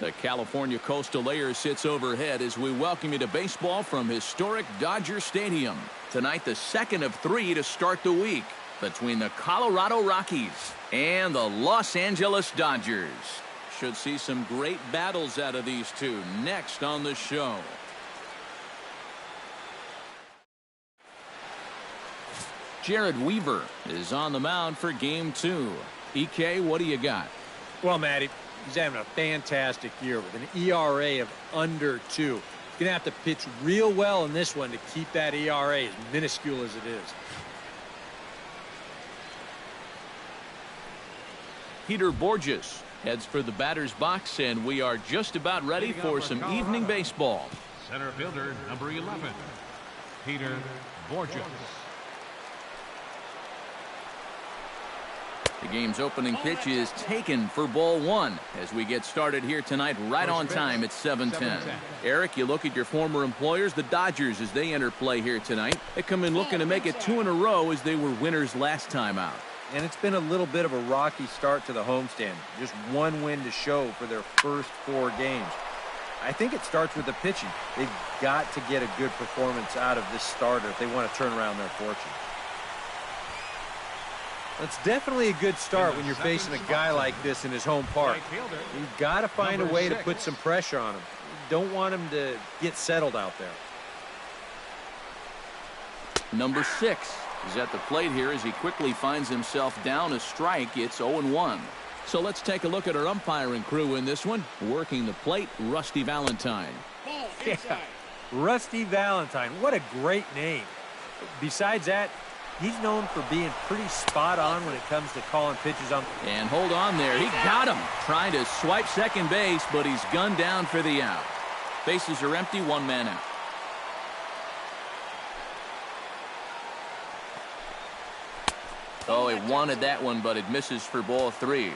The California coastal layer sits overhead as we welcome you to baseball from historic Dodger Stadium. Tonight, the second of 3 to start the week between the Colorado Rockies and the Los Angeles Dodgers. Should see some great battles out of these two next on the show. Jared Weaver is on the mound for game 2. EK, what do you got? Well, Matty, he's having a fantastic year with an ERA of under 2. He's going to have to pitch real well in this one to keep that ERA as minuscule as it is. Peter Borges heads for the batter's box, and we are just about ready for some evening baseball. Center fielder, number 11, Peter Borges. The game's opening pitch is taken for ball 1 as we get started here tonight right on time at 7:10. Eric, you look at your former employers, the Dodgers, as they enter play here tonight. They come in looking to make it 2 in a row as they were winners last time out. And it's been a little bit of a rocky start to the homestand. Just 1 win to show for their first 4 games. I think it starts with the pitching. They've got to get a good performance out of this starter if they want to turn around their fortune. It's definitely a good start when you're facing a guy like this in his home park. You've got to find a way to put some pressure on him. You don't want him to get settled out there. Number 6 is at the plate here as he quickly finds himself down a strike. It's 0-1. So let's take a look at our umpiring crew in this one. Working the plate, Rusty Valentine. Yeah. Rusty Valentine, what a great name. Besides that, he's known for being pretty spot on when it comes to calling pitches on. And hold on there. He got him. Trying to swipe second base, but he's gunned down for the out. Bases are empty, 1 man out. Oh, he wanted that one, but it misses for ball 3.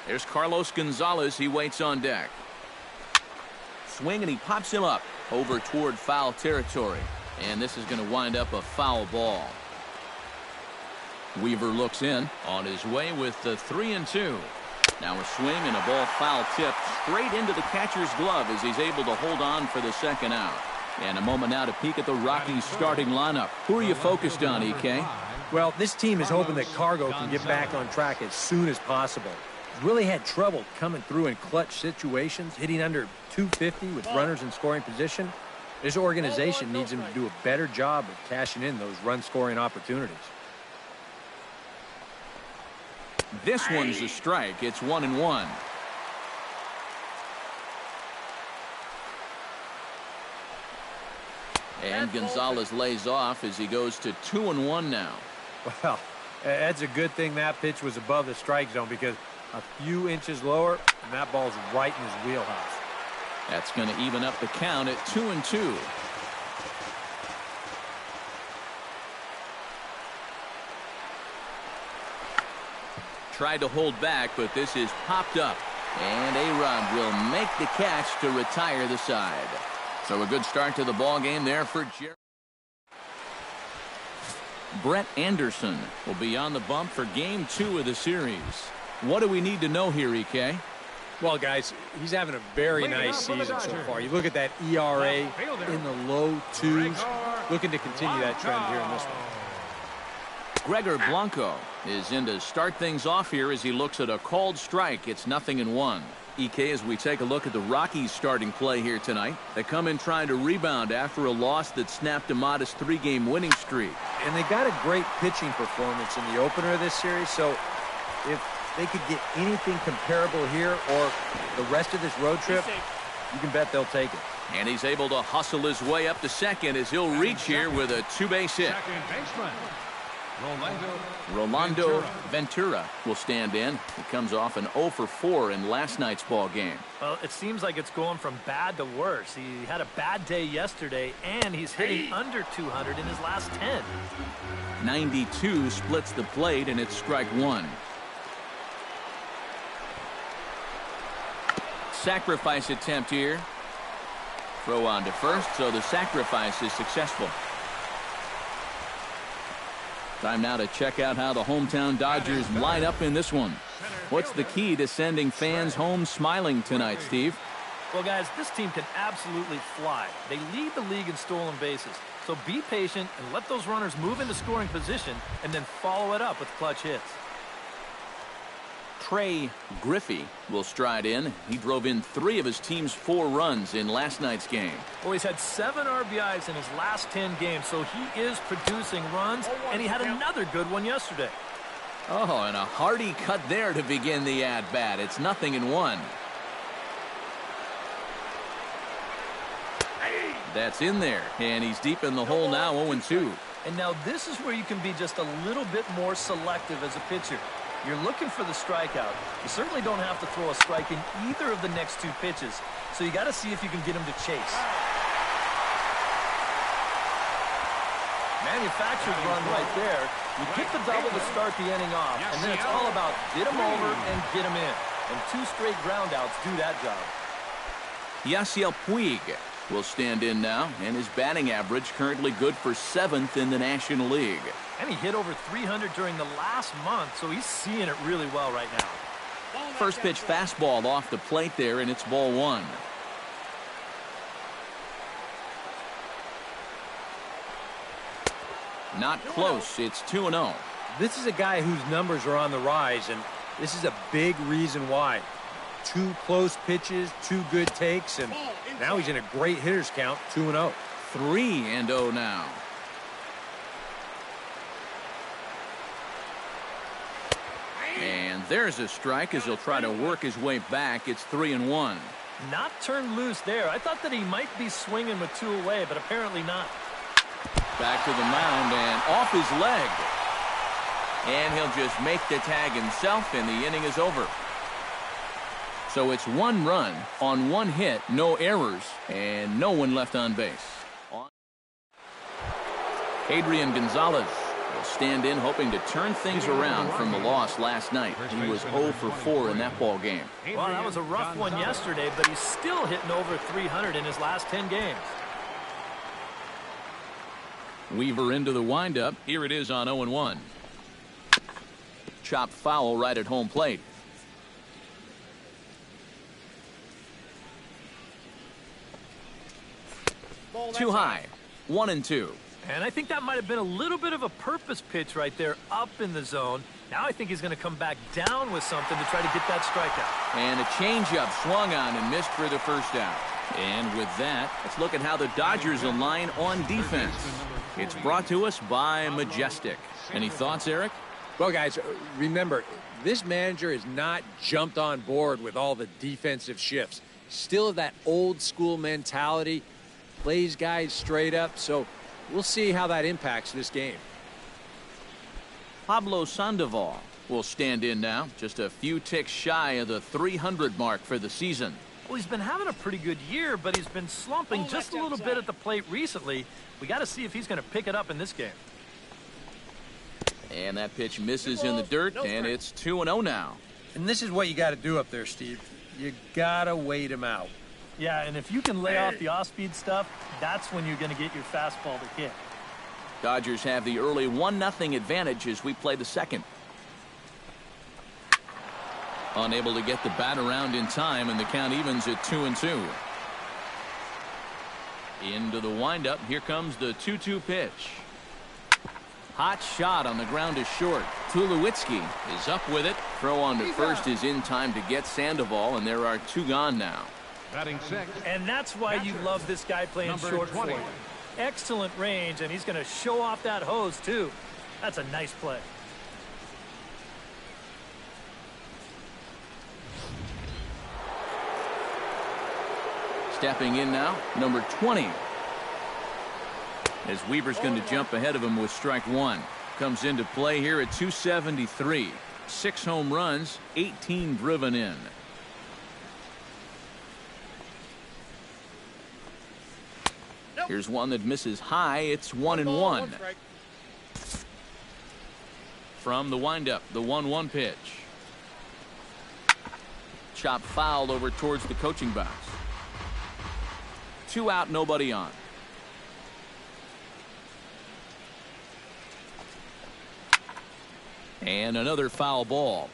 There's Carlos Gonzalez. He waits on deck. Swing, and he pops him up over toward foul territory. And this is going to wind up a foul ball. Weaver looks in on his way with the 3-2. Now a swing and a ball foul tipped straight into the catcher's glove as he's able to hold on for the second out. And a moment now to peek at the Rockies starting lineup. Who are you focused on, EK? Well, this team is hoping that Cargo can get back on track as soon as possible. He's really had trouble coming through in clutch situations, hitting under 250 with runners in scoring position. This organization needs him to do a better job of cashing in those run-scoring opportunities. This one's a strike. It's 1-1. And Gonzalez lays off as he goes to 2-1 now. Well, that's a good thing that pitch was above the strike zone, because a few inches lower, and that ball's right in his wheelhouse. That's going to even up the count at 2-2. Tried to hold back, but this is popped up. And A-Rod will make the catch to retire the side. So a good start to the ball game there for Jerry. Brett Anderson will be on the bump for game 2 of the series. What do we need to know here, EK? Well, guys, he's having a very nice season so far. You look at that ERA in the low 2s. Looking to continue that trend here in this one. Gregor Blanco is in to start things off here as he looks at a called strike. It's 0-1. EK, as we take a look at the Rockies starting play here tonight, they come in trying to rebound after a loss that snapped a modest 3-game winning streak. And they got a great pitching performance in the opener of this series, so if they could get anything comparable here or the rest of this road trip, you can bet they'll take it. And he's able to hustle his way up to second as he'll reach here with a 2-base hit. Rolando Ventura will stand in. He comes off an 0 for 4 in last night's ball game. Well, it seems like it's going from bad to worse. He had a bad day yesterday, and he's hitting under 200 in his last 10. 92 splits the plate, and it's strike 1. Sacrifice attempt here. Throw on to first, so the sacrifice is successful. Time now to check out how the hometown Dodgers line up in this one. What's the key to sending fans home smiling tonight, Steve? Well, guys, this team can absolutely fly. They lead the league in stolen bases. So be patient and let those runners move into scoring position and then follow it up with clutch hits. Trey Griffey will stride in. He drove in 3 of his team's 4 runs in last night's game. Well, he's had 7 RBIs in his last 10 games, so he is producing runs, and he had another good one yesterday. Oh, and a hearty cut there to begin the at-bat. It's 0-1. That's in there, and he's deep in the hole now, 0-2. And now this is where you can be just a little bit more selective as a pitcher. You're looking for the strikeout. You certainly don't have to throw a strike in either of the next 2 pitches, so you got to see if you can get him to chase. Manufactured run right there. You get the double to start the inning off, and then it's all about get him over and get him in. And 2 straight groundouts do that job. Yasiel Puig will stand in now, and his batting average currently good for 7th in the National League. And he hit over 300 during the last month, so he's seeing it really well right now. First pitch fastball off the plate there, and it's ball 1. Not close. It's 2-0. This is a guy whose numbers are on the rise, and this is a big reason why. 2 close pitches, 2 good takes, and now he's in a great hitter's count, 2-0. 3-0 now. And there's a strike as he'll try to work his way back. It's 3-1. Not turned loose there. I thought that he might be swinging with 2 away, but apparently not. Back to the mound and off his leg. And he'll just make the tag himself, and the inning is over. So it's 1 run on 1 hit, no errors, and no one left on base. Adrian Gonzalez will stand in, hoping to turn things around from the loss last night. He was 0 for 4 in that ball game. Well, that was a rough one yesterday, but he's still hitting over 300 in his last 10 games. Weaver into the windup. Here it is on 0-1. Chopped foul right at home plate. Too high. 1-2. And I think that might have been a little bit of a purpose pitch right there up in the zone. Now I think he's going to come back down with something to try to get that strikeout. And a changeup swung on and missed for the first out. And with that, let's look at how the Dodgers align on defense. It's brought to us by Majestic. Any thoughts, Eric? Well, guys, remember, this manager has not jumped on board with all the defensive shifts. Still that old school mentality, plays guys straight up, so we'll see how that impacts this game. Pablo Sandoval will stand in now, just a few ticks shy of the 300 mark for the season. Well, he's been having a pretty good year, but he's been slumping just a little bit at the plate recently. We got to see if he's going to pick it up in this game. And that pitch misses in the dirt, and it's 2-0 now. And this is what you got to do up there, Steve. You got to wait him out. Yeah, and if you can lay off the off-speed stuff, that's when you're going to get your fastball to hit. Dodgers have the early 1-0 advantage as we play the second. Unable to get the bat around in time, and the count evens at 2-2. Into the windup. Here comes the 2-2 pitch. Hot shot on the ground is short. Tulowitzki is up with it. Throw on to first is in time to get Sandoval, and there are 2 gone now. Batting 6. And that's why you love this guy playing Number short 20. for you. Excellent range, and he's going to show off that hose, too. That's a nice play. Stepping in now, number 20. As Weaver's going to jump ahead of him with strike 1. Comes into play here at 273. 6 home runs, 18 driven in. Here's one that misses high. It's 1-1. From the windup, the 1-1 pitch. Chop fouled over towards the coaching box. 2 out, nobody on. And another foul ball.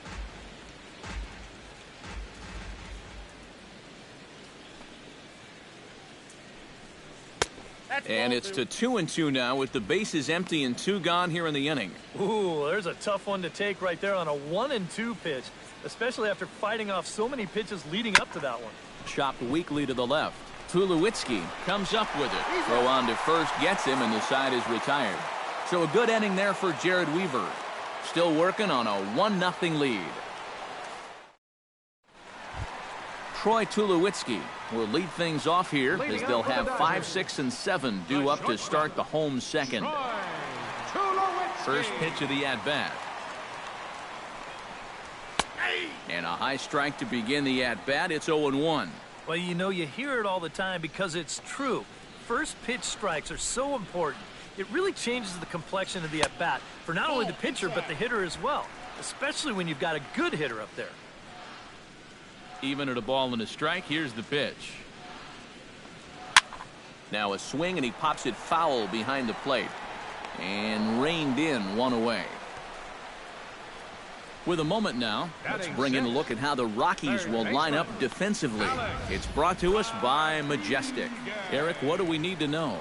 And it's to 2-2 now with the bases empty and 2 gone here in the inning. Ooh, there's a tough one to take right there on a 1-2 pitch, especially after fighting off so many pitches leading up to that one. Chopped weakly to the left. Tulowitzki comes up with it. Throw on to first gets him, and the side is retired. So a good inning there for Jared Weaver. Still working on a 1-0 lead. Troy Tulowitzki will lead things off here as they'll have 5, 6, and 7 due up to start the home second. First pitch of the at-bat. And a high strike to begin the at-bat. It's 0-1. Well, you know, you hear it all the time because it's true. First pitch strikes are so important. It really changes the complexion of the at-bat for not only the pitcher but the hitter as well, especially when you've got a good hitter up there. Even at a ball and a strike, here's the pitch. Now a swing, and he pops it foul behind the plate. And reined in, 1 away. With a moment now, let's bring in a look at how the Rockies will line up defensively. It's brought to us by Majestic. Eric, what do we need to know?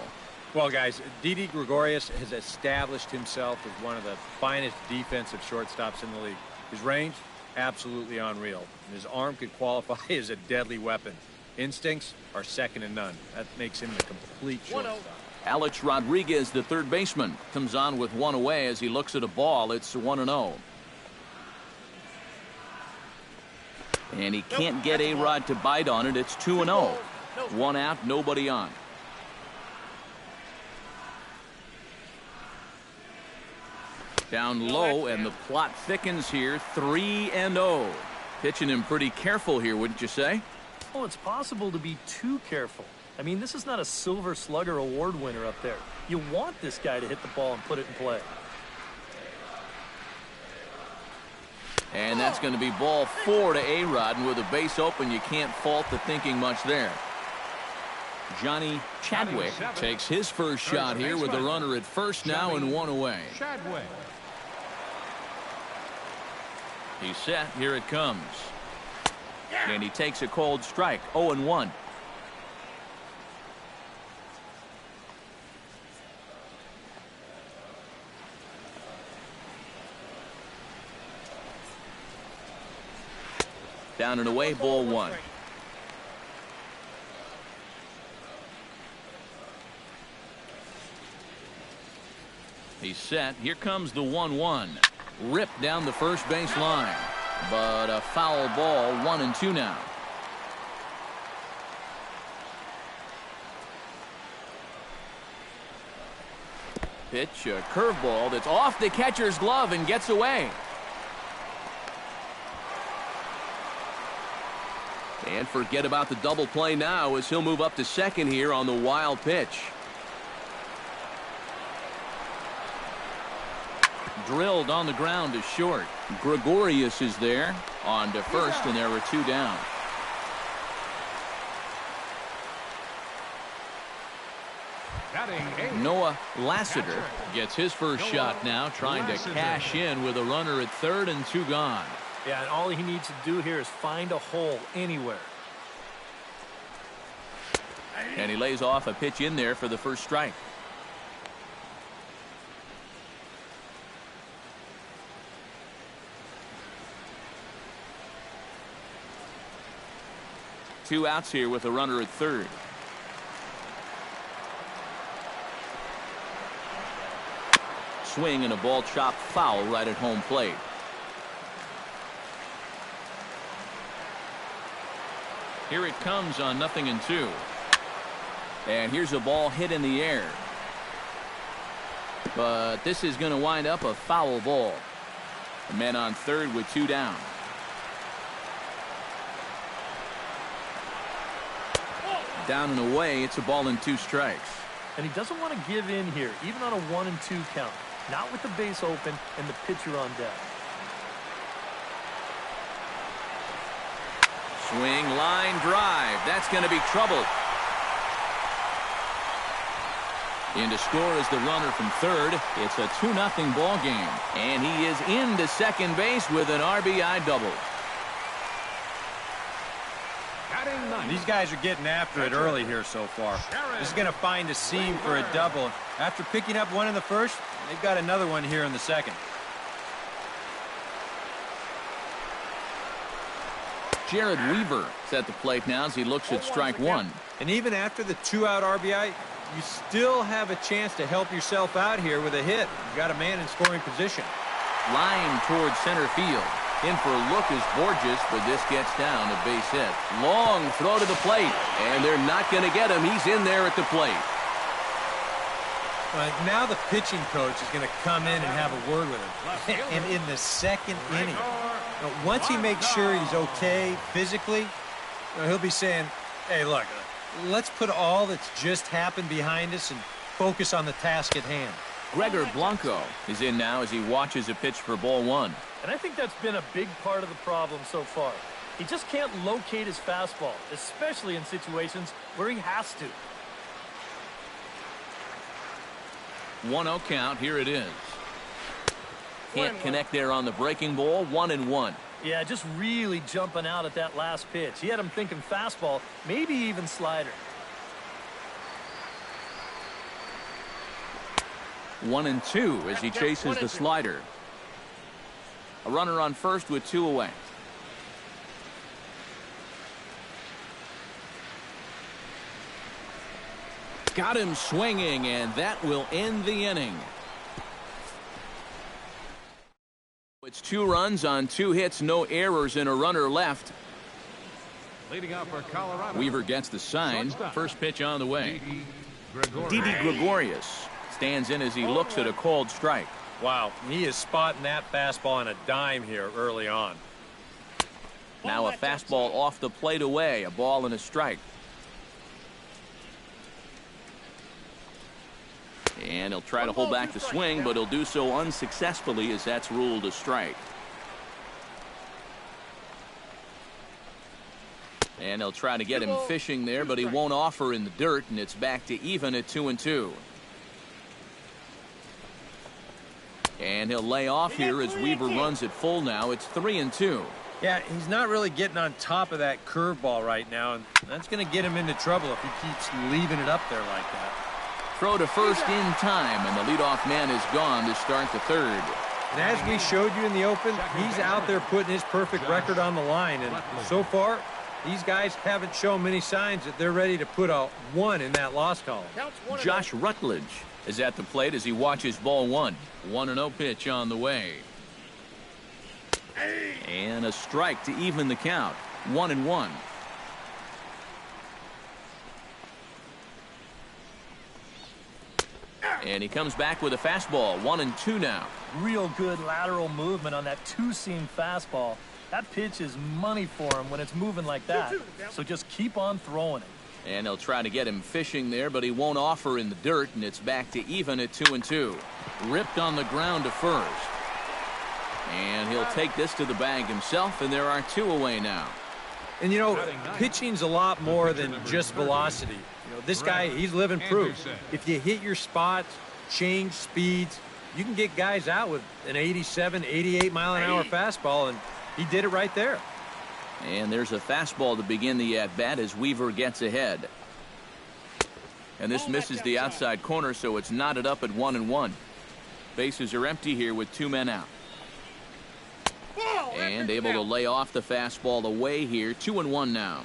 Well, guys, Didi Gregorius has established himself as one of the finest defensive shortstops in the league. His range, absolutely unreal. And his arm could qualify as a deadly weapon. Instincts are second to none. That makes him the complete shortstop. Alex Rodriguez, the third baseman, comes on with 1 away as he looks at a ball. It's 1-0. And he can't get A-Rod to bite on it. It's 2-0. 1 out, nobody on. Down low, and the plot thickens here. 3-0. Pitching him pretty careful here, wouldn't you say? Oh, it's possible to be too careful. I mean, this is not a Silver Slugger award winner up there. You want this guy to hit the ball and put it in play. And that's going to be ball 4 to A-Rod, and with a base open, you can't fault the thinking much there. Johnny Chadwick takes his first shot here with a runner at first now and 1 away. He's set. Here it comes. And he takes a cold strike. 0-1. Down and away, ball 1. He's set. Here comes the 1-1. Ripped down the first base line. But a foul ball, 1-2 now. Pitch, a curveball that's off the catcher's glove and gets away. And forget about the double play now as he'll move up to second here on the wild pitch. Drilled on the ground to short. Gregorius is there on to first, and there are 2 down. Noah Lassiter gets his first shot now, trying to cash in with a runner at third and 2 gone. Yeah, and all he needs to do here is find a hole anywhere. And he lays off a pitch in there for the first strike. Two outs here with a runner at third. Swing and a ball chopped foul right at home plate. Here it comes on 0-2. And here's a ball hit in the air. But this is going to wind up a foul ball. The man on third with 2 down. Down and away, it's a ball and 2 strikes. And he doesn't want to give in here, even on a 1-2 count. Not with the base open and the pitcher on deck. Swing, line, drive. That's going to be trouble. In to score is the runner from third. It's a 2-0 ball game. And he is into second base with an RBI double. These guys are getting after it early here so far. This is going to find a seam for a double. After picking up one in the first, they've got another one here in the second. Jared Weaver is at the plate now as he looks at strike one. And even after the 2-out RBI, you still have a chance to help yourself out here with a hit. You got a man in scoring position. Line towards center field. In for a look is Borges, but this gets down a base hit. Long throw to the plate, and they're not going to get him. He's in there at the plate. Now the pitching coach is going to come in and have a word with him. And in the second inning, once he makes sure he's okay physically, he'll be saying, hey, look, let's put all that's just happened behind us and focus on the task at hand. Gregor Blanco is in now as he watches a pitch for ball one. And I think that's been a big part of the problem so far. He just can't locate his fastball, especially in situations where he has to. 1-0 count. Here it is. Can't connect there on the breaking ball. 1-1. Yeah, just really jumping out at that last pitch. He had him thinking fastball, maybe even slider. 1-2 as he chases the slider. A runner on first with 2 away. Got him swinging, and that will end the inning. It's 2 runs on 2 hits, no errors, and a runner left. Leading up for Colorado. Weaver gets the sign. First pitch on the way. Didi Gregorius stands in as he looks at a called strike. Wow, he is spotting that fastball on a dime here early on. Now a fastball off the plate away, a ball and a strike. And he'll try to hold back the swing, but he'll do so unsuccessfully as that's ruled a strike. And he'll try to get him fishing there, but he won't offer in the dirt, and it's back to even at 2-2. And he'll lay off here as Weaver runs it full now. It's 3-2. Yeah, he's not really getting on top of that curveball right now, and that's going to get him into trouble if he keeps leaving it up there like that. Throw to first in time, and the leadoff man is gone to start the third. And as we showed you in the open, he's out there putting his perfect record on the line, and so far, these guys haven't shown many signs that they're ready to put a 1 in that loss column. Josh Rutledge is at the plate as he watches ball one. 1-0 pitch on the way. And a strike to even the count. 1-1. And he comes back with a fastball. 1-2 now. Real good lateral movement on that 2-seam fastball. That pitch is money for him when it's moving like that. So just keep on throwing it. And they'll try to get him fishing there, but he won't offer in the dirt, and it's back to even at 2-2. Ripped on the ground to first. And he'll take this to the bag himself, and there are 2 away now. And, you know, pitching's a lot more than just velocity. You know, this guy, he's living proof. If you hit your spots, change speeds, you can get guys out with an 87, 88 mile-an-hour fastball, and he did it right there. And there's a fastball to begin the at-bat as Weaver gets ahead. And this misses the outside corner, so it's knotted up at 1-1. Bases are empty here with 2 men out. And able to lay off the fastball away here. 2-1 now.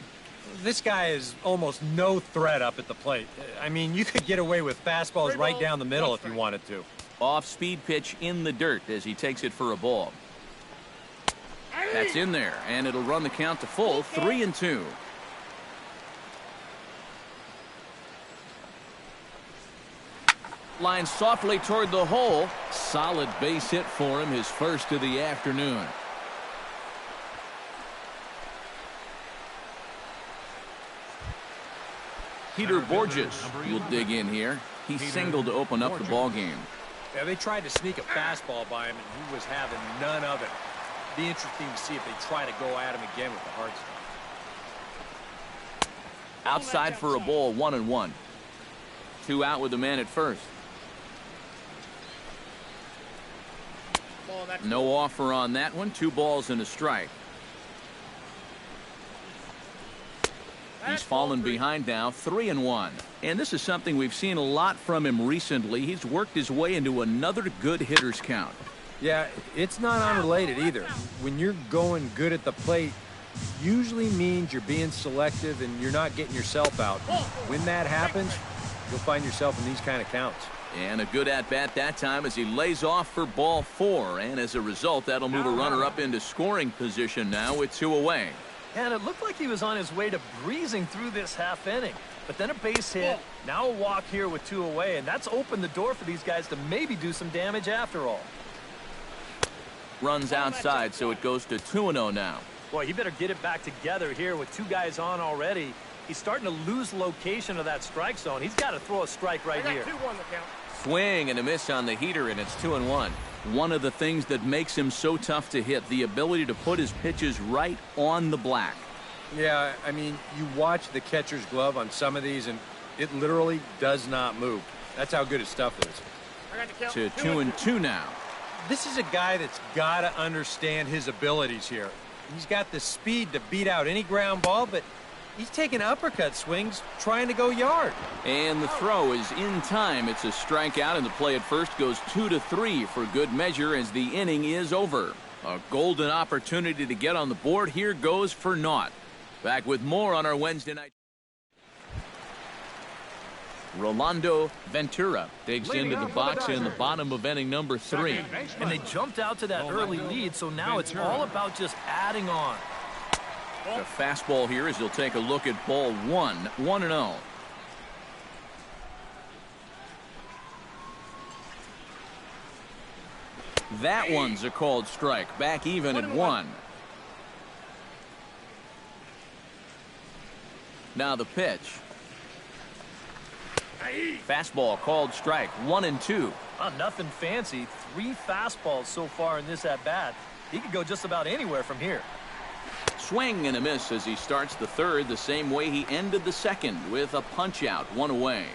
This guy is almost no threat up at the plate. I mean, you could get away with fastballs right down the middle if you wanted to. Off-speed pitch in the dirt as he takes it for a ball. That's in there, and it'll run the count to full. 3-2. Line softly toward the hole. Solid base hit for him, his first of the afternoon. Peter Borges will dig in here. He singled to open up the ball game. Yeah, they tried to sneak a fastball by him, and he was having none of it. Be interesting to see if they try to go at him again with the hard stuff. Outside for a ball, 1-1. 2 out with the man at first. No offer on that one. 2 balls and a strike. He's fallen behind now, 3-1. And this is something we've seen a lot from him recently. He's worked his way into another good hitter's count. Yeah, it's not unrelated either. When you're going good at the plate, usually means you're being selective and you're not getting yourself out. When that happens, you'll find yourself in these kind of counts. And a good at-bat that time as he lays off for ball 4. And as a result, that'll move a runner up into scoring position now with 2 away. And it looked like he was on his way to breezing through this half inning. But then a base hit, now a walk here with 2 away, and that's opened the door for these guys to maybe do some damage after all. Runs outside, so it goes to 2-0 now. Boy, he better get it back together here with 2 guys on already. He's starting to lose location of that strike zone. He's got to throw a strike right here. Swing and a miss on the heater, and it's 2-1. One of the things that makes him so tough to hit, the ability to put his pitches right on the black. Yeah, I mean, you watch the catcher's glove on some of these, and it literally does not move. That's how good his stuff is. To 2-2 now. This is a guy that's got to understand his abilities here. He's got the speed to beat out any ground ball, but he's taking uppercut swings trying to go yard. And the throw is in time. It's a strikeout, and the play at first goes 2-3 for good measure as the inning is over. A golden opportunity to get on the board here goes for naught. Back with more on our Wednesday night. Rolando Ventura digs into the box in the bottom of inning number 3. And they jumped out to that early lead, so now it's all about just adding on. The fastball here as he'll take a look at ball 1, 1-0. That one's a called strike. Back even at 1. Now the pitch. Fastball called strike. 1-2. Nothing fancy. 3 fastballs so far in this at-bat. He could go just about anywhere from here. Swing and a miss as he starts the 3rd the same way he ended the 2nd with a punch out, 1 away.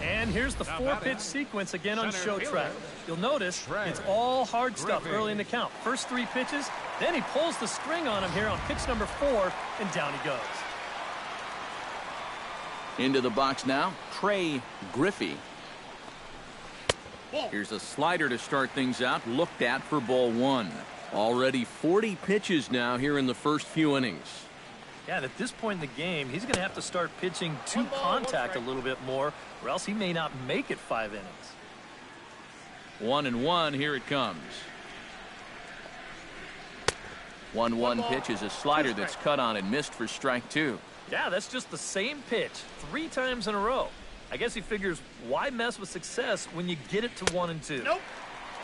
And here's the 4-pitch sequence again on show track. You'll notice it's all hard stuff early in the count. First 3 pitches, then he pulls the string on him here on pitch number 4, and down he goes. Into the box now, Trey Griffey. Here's a slider to start things out, looked at for ball 1. Already 40 pitches now here in the first few innings. Yeah, and at this point in the game, he's going to have to start pitching to contact a little bit more, or else he may not make it 5 innings. 1-1, here it comes. 1-1 pitch is a slider that's cut on and missed for strike 2. Yeah, that's just the same pitch 3 times in a row. I guess he figures, why mess with success when you get it to 1 and 2? Nope.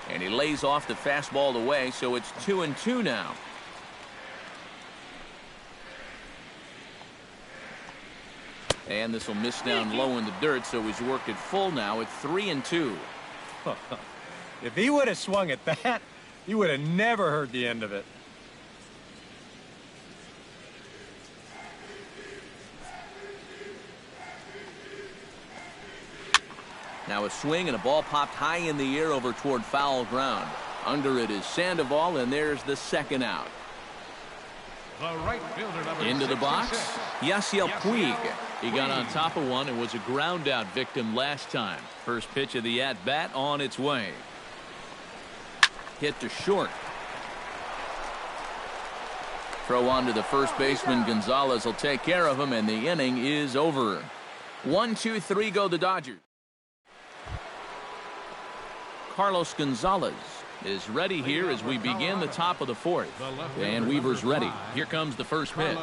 And he lays off the fastball away, so it's 2-2 now. And this will miss down low in the dirt, so he's worked it full now at 3-2. If he would have swung at that, he would have never heard the end of it. Now a swing and a ball popped high in the air over toward foul ground. Under it is Sandoval, and there's the 2nd out. The right fielder, into the box, Yasiel Puig. He got on top of one and was a ground out victim last time. First pitch of the at-bat on its way. Hit to short. Throw on to the first baseman. Gonzalez will take care of him, and the inning is over. 1-2-3 go the Dodgers. Carlos Gonzalez is ready here as we begin the top of the 4th. And Weaver's ready. Here comes the first pitch.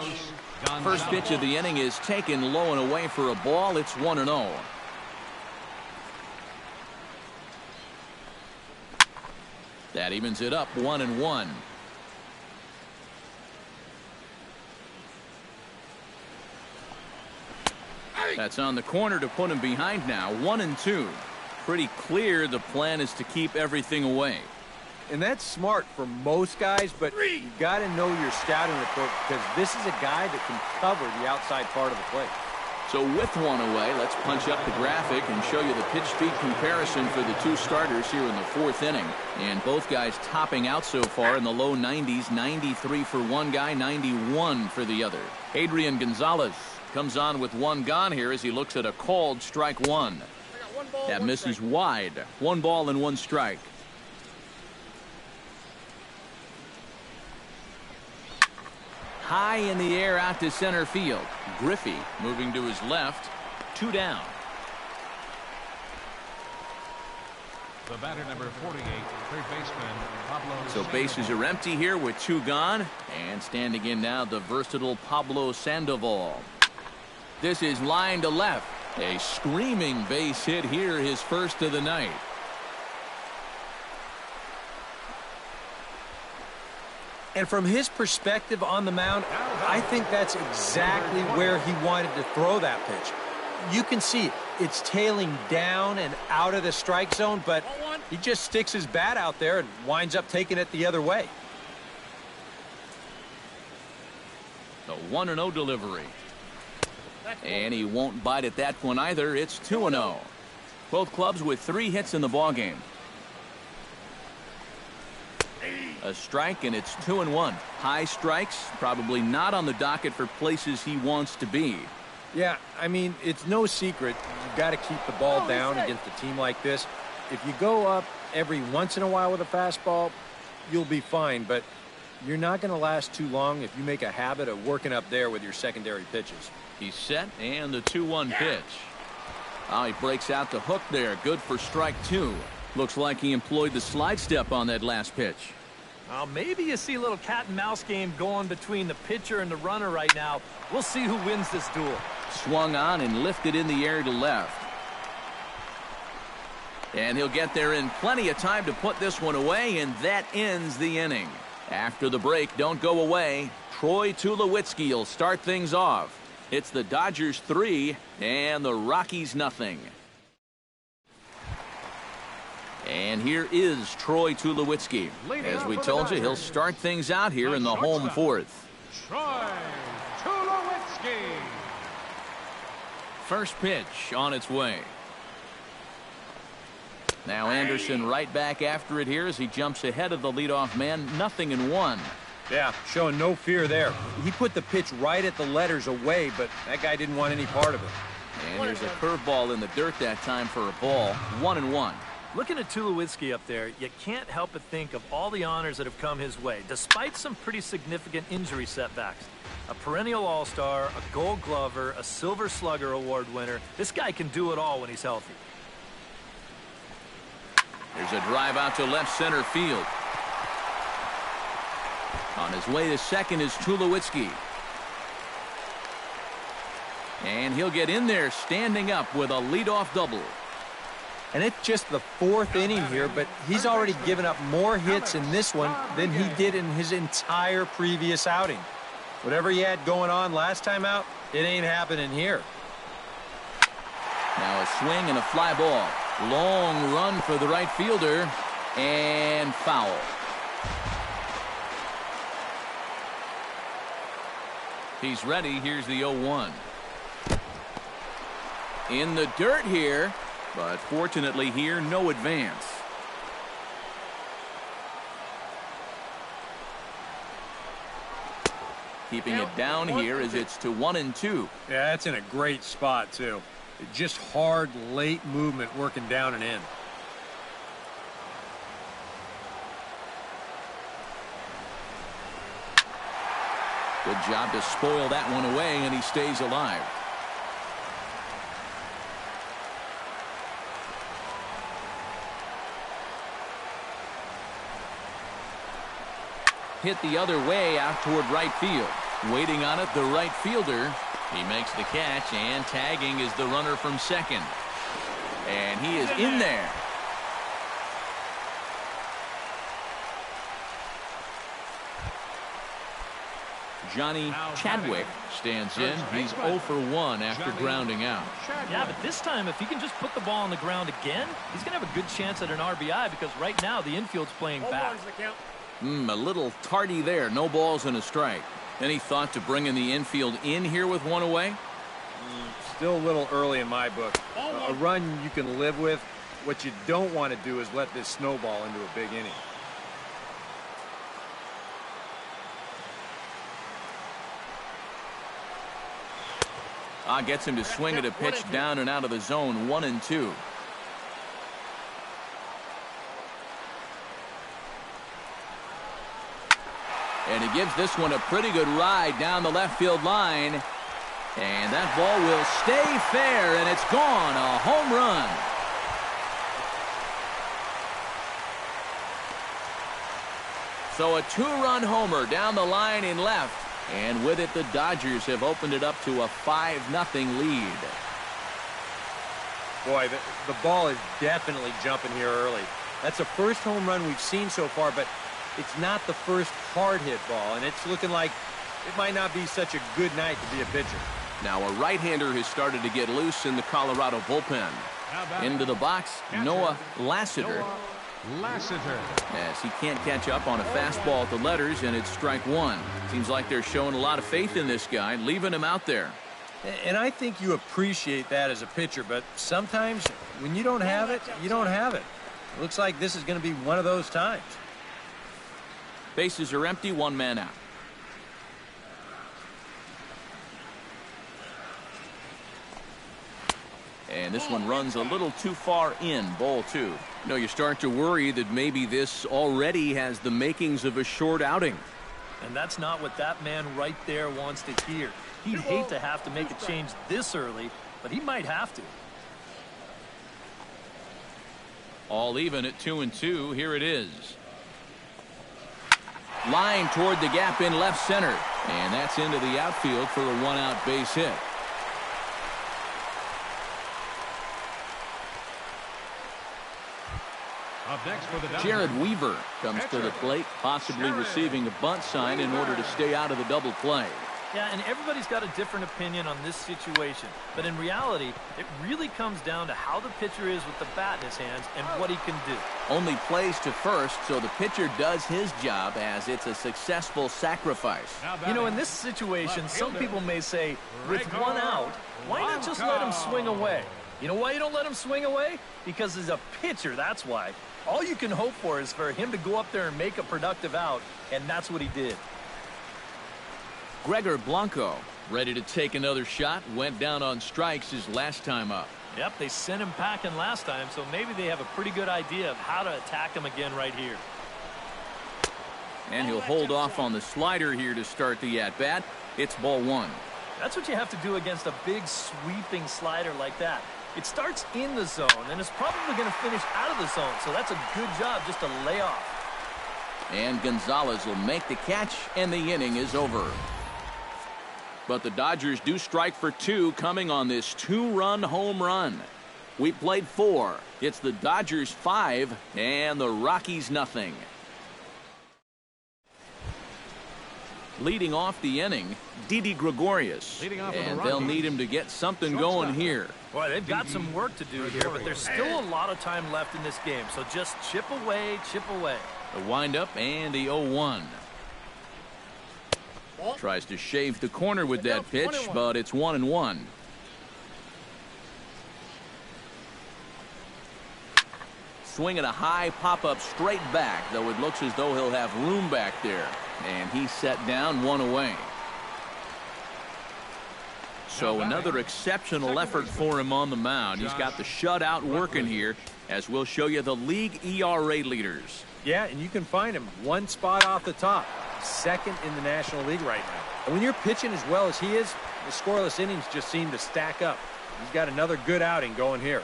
First pitch of the inning is taken low and away for a ball. It's 1-0. That evens it up 1-1. That's on the corner to put him behind now. 1-2. Pretty clear the plan is to keep everything away. And that's smart for most guys, but you got to know your scouting report because this is a guy that can cover the outside part of the plate. So with one away, let's punch up the graphic and show you the pitch speed comparison for the two starters here in the fourth inning. And both guys topping out so far in the low 90s, 93 for one guy, 91 for the other. Adrian Gonzalez comes on with one gone here as he looks at a called strike one. That misses wide. 1 ball and 1 strike. High in the air out to center field. Griffey moving to his left. 2 down. The batter, number 48, third baseman Pablo. So bases are empty here with 2 gone. And standing in now, the versatile Pablo Sandoval. This is line to left. A screaming base hit here, his first of the night. And from his perspective on the mound, I think that's exactly where he wanted to throw that pitch. You can see it's tailing down and out of the strike zone, but he just sticks his bat out there and winds up taking it the other way. The 1-0 delivery. And he won't bite at that one either. It's 2-0. Both clubs with 3 hits in the ballgame. A strike, and it's 2-1. High strikes, probably not on the docket for places he wants to be. Yeah, I mean, it's no secret. You've got to keep the ball down against a team like this. If you go up every once in a while with a fastball, you'll be fine, but you're not going to last too long if you make a habit of working up there with your secondary pitches. He's set, and the 2-1 pitch. Oh, he breaks out the hook there. Good for strike 2. Looks like he employed the slide step on that last pitch. Well, maybe you see a little cat and mouse game going between the pitcher and the runner right now. We'll see who wins this duel. Swung on and lifted in the air to left. And he'll get there in plenty of time to put this one away, and that ends the inning. After the break, don't go away. Troy Tulowitzki will start things off. It's the Dodgers 3 and the Rockies nothing. And here is Troy Tulowitzki. As we told you, he'll start things out here in the home fourth. Troy Tulowitzki. First pitch on its way. Now Anderson right back after it here as he jumps ahead of the leadoff man. 0-1. Yeah, showing no fear there. He put the pitch right at the letters away, but that guy didn't want any part of it. And there's a curveball in the dirt that time for a ball. 1-1. Looking at Tulowitzki up there, you can't help but think of all the honors that have come his way, despite some pretty significant injury setbacks. A perennial all-star, a gold glover, a silver slugger award winner. This guy can do it all when he's healthy. There's a drive out to left center field. On his way to second is Tulowitzki. And he'll get in there standing up with a leadoff double. And it's just the 4th inning here, but he's already given up more hits in this one than he did in his entire previous outing. Whatever he had going on last time out, it ain't happening here. Now a swing and a fly ball. Long run for the right fielder, and foul. He's ready. Here's the 0-1. In the dirt here, but fortunately here, no advance. Keeping it down here as it's to 1-2. Yeah, that's in a great spot, too. Just hard, late movement working down and in. Good job to spoil that one away, and he stays alive. Hit the other way out toward right field. Waiting on it, the right fielder. He makes the catch, and tagging is the runner from second. And he is in there. Johnny Chadwick stands in. He's 0 for 1 after grounding out. Yeah, but this time, if he can just put the ball on the ground again, he's going to have a good chance at an RBI because right now the infield's playing back. A little tardy there. No balls and a strike. Any thought to bringing the infield in here with one away? Still a little early in my book. A run you can live with. What you don't want to do is let this snowball into a big inning. Gets him to swing at a pitch down and out of the zone, 1-2. And he gives this one a pretty good ride down the left field line. And that ball will stay fair, and it's gone. A home run. So a two-run homer down the line in left. And with it, the Dodgers have opened it up to a 5-0 lead. Boy, the ball is definitely jumping here early. That's the first home run we've seen so far, but it's not the first hard-hit ball, and it's looking like it might not be such a good night to be a pitcher. Now a right-hander has started to get loose in the Colorado bullpen. Into the box, Noah Lassiter. As he can't catch up on a fastball at the letters, and it's strike one. Seems like they're showing a lot of faith in this guy, leaving him out there. And I think you appreciate that as a pitcher, but sometimes when you don't have it, you don't have it. It looks like this is going to be one of those times. Bases are empty, one man out. And this one runs a little too far in, ball two. You know, you start to worry that maybe this already has the makings of a short outing. And that's not what that man right there wants to hear. He'd hate to have to make a change this early, but he might have to. All even at 2-2. Here it is. Line toward the gap in left center. And that's into the outfield for a one-out base hit. Up next for the Dodgers, Jared Weaver comes to the plate, possibly receiving a bunt sign in order to stay out of the double play. Yeah, and everybody's got a different opinion on this situation. But in reality, it really comes down to how the pitcher is with the bat in his hands and what he can do. Only plays to first, so the pitcher does his job as it's a successful sacrifice. You know, in this situation, some people may say, with one out, why not just let him swing away? You know why you don't let him swing away? Because he's a pitcher, that's why. All you can hope for is for him to go up there and make a productive out, and that's what he did. Gregor Blanco ready to take another shot. Went down on strikes his last time up. Yep, they sent him packing last time, so maybe they have a pretty good idea of how to attack him again right here. And he'll hold off on the slider here to start the at-bat. It's ball one. That's what you have to do against a big sweeping slider like that. It starts in the zone, and it's probably going to finish out of the zone, so that's a good job just to lay off. And Gonzalez will make the catch, and the inning is over. But the Dodgers do strike for two coming on this two-run home run. We played 4. It's the Dodgers 5 and the Rockies nothing. Leading off the inning, Didi Gregorius. And they'll need him to get something going here. Boy, they've got some work to do here, but there's still a lot of time left in this game. So just chip away, chip away. The windup and the 0-1. Tries to shave the corner with that pitch, but it's 1-1. Swinging a high pop-up straight back, though it looks as though he'll have room back there. And he's set down, one away. So another exceptional effort for him on the mound. He's got the shutout working here, as we'll show you the league ERA leaders. Yeah, and you can find him one spot off the top. Second in the National League right now. And when you're pitching as well as he is, the scoreless innings just seem to stack up. He's got another good outing going here.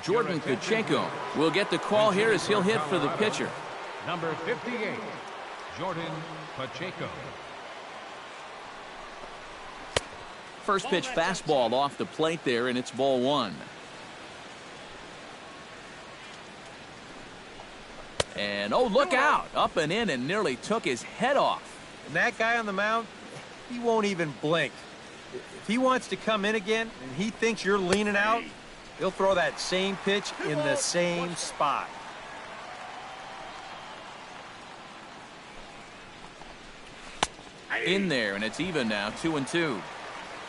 Jordan Pacheco will get the call here as he'll hit for the pitcher. Number 58, Jordan Pacheco. First pitch fastball off the plate there, and it's ball one. And oh, look out! Up and in and nearly took his head off. And that guy on the mound, he won't even blink. If he wants to come in again and he thinks you're leaning out, he'll throw that same pitch in the same spot. In there, and it's even now, 2-2.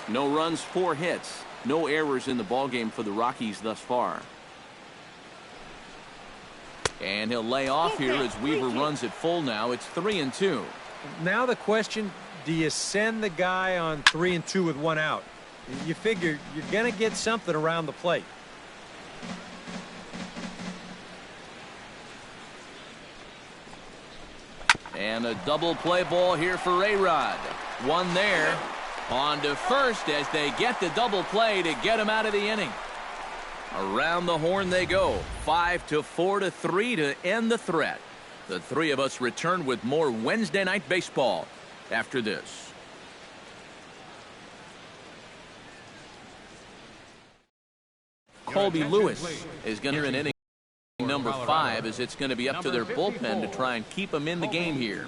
No runs, 4 hits. No errors in the ballgame for the Rockies thus far. And he'll lay off here as Weaver runs it full now. It's 3-2. Now the question, do you send the guy on 3-2 with 1 out? You figure you're going to get something around the plate. And a double play ball here for yr3. One there. On to first as they get the double play to get him out of the inning. Around the horn they go. 5-4-3 to end the threat. The three of us return with more Wednesday Night Baseball after this. Colby Lewis is going to enter an inning number 5 as it's going to be up to their bullpen to try and keep him in the game here.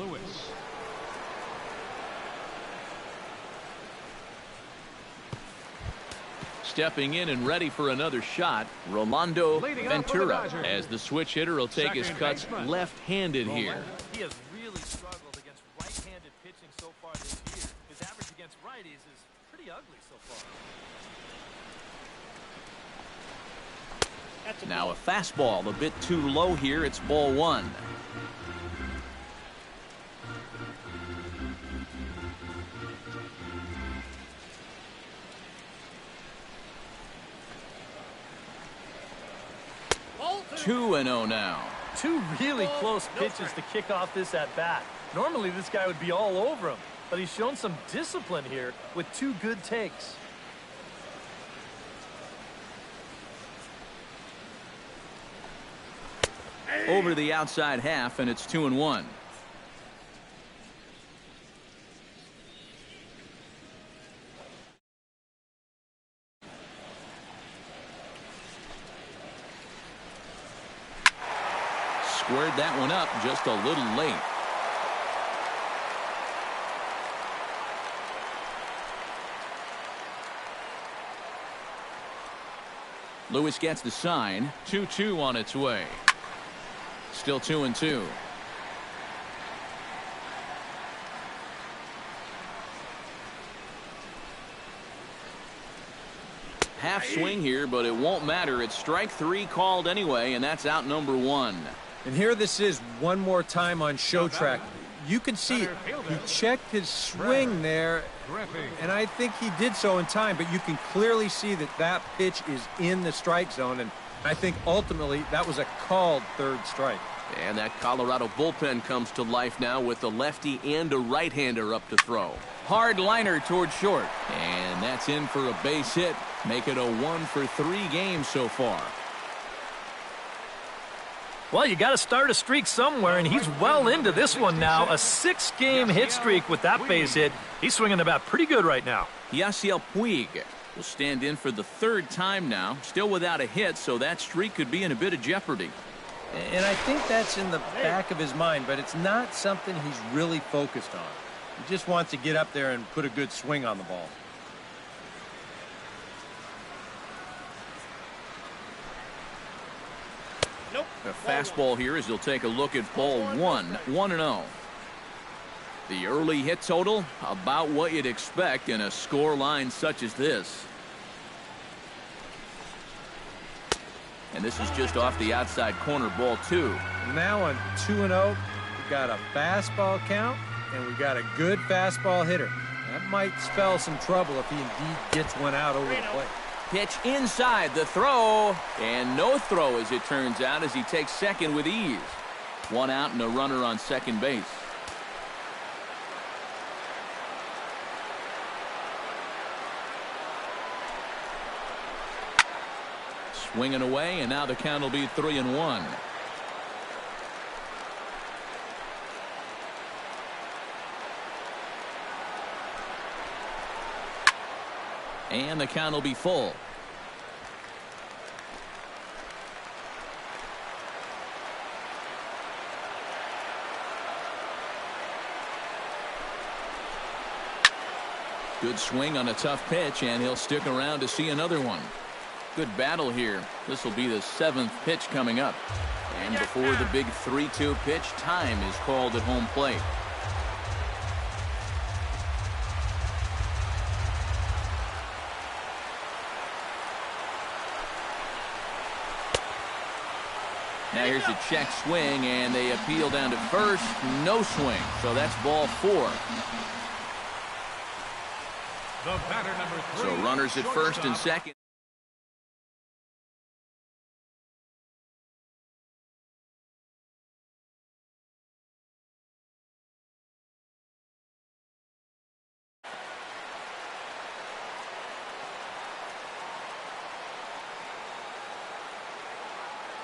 Stepping in and ready for another shot, Rolando Ventura, as the switch hitter will take his cuts left-handed here. He has really struggled against right-handed pitching so far this year. His average against righties is pretty ugly so far. Now a fastball a bit too low here. It's ball 1. Two and 0 now. 2 really close pitches to kick off this at-bat. Normally this guy would be all over him, but he's shown some discipline here with 2 good takes. Over the outside half, and it's 2-1. Squared that one up just a little late. Lewis gets the sign. 2-2 on its way. Still 2-2. Half swing here, but it won't matter. It's strike 3 called anyway, and that's out number 1. And here this is one more time on show track. You can see he checked his swing there, and I think he did so in time, but you can clearly see that that pitch is in the strike zone, and I think ultimately that was a called 3rd strike. And that Colorado bullpen comes to life now with a lefty and a right-hander up to throw. Hard liner towards short, and that's in for a base hit. Make it a 1-for-3 game so far. Well, you got to start a streak somewhere, and he's well into this one now. A 6-game hit streak with that base hit. He's swinging the bat pretty good right now. Yasiel Puig will stand in for the 3rd time now. Still without a hit, so that streak could be in a bit of jeopardy. And I think that's in the back of his mind, but it's not something he's really focused on. He just wants to get up there and put a good swing on the ball. A fastball here as he'll take a look at ball 1. 1-0. The early hit total, about what you'd expect in a score line such as this. And this is just off the outside corner, ball 2. Now on 2-0, we got a fastball count, and we got a good fastball hitter. That might spell some trouble if he indeed gets one out over the plate. Pitch inside, the throw, and no throw as it turns out as he takes second with ease. 1 out and a runner on second base. Swinging away, and now the count will be 3-1. And the count will be full. Good swing on a tough pitch, and he'll stick around to see another one. Good battle here. This will be the 7th pitch coming up. And before the big 3-2 pitch, time is called at home plate. Now here's a check swing, and they appeal down to first. No swing, so that's ball 4. The batter number 3. So runners at first and second.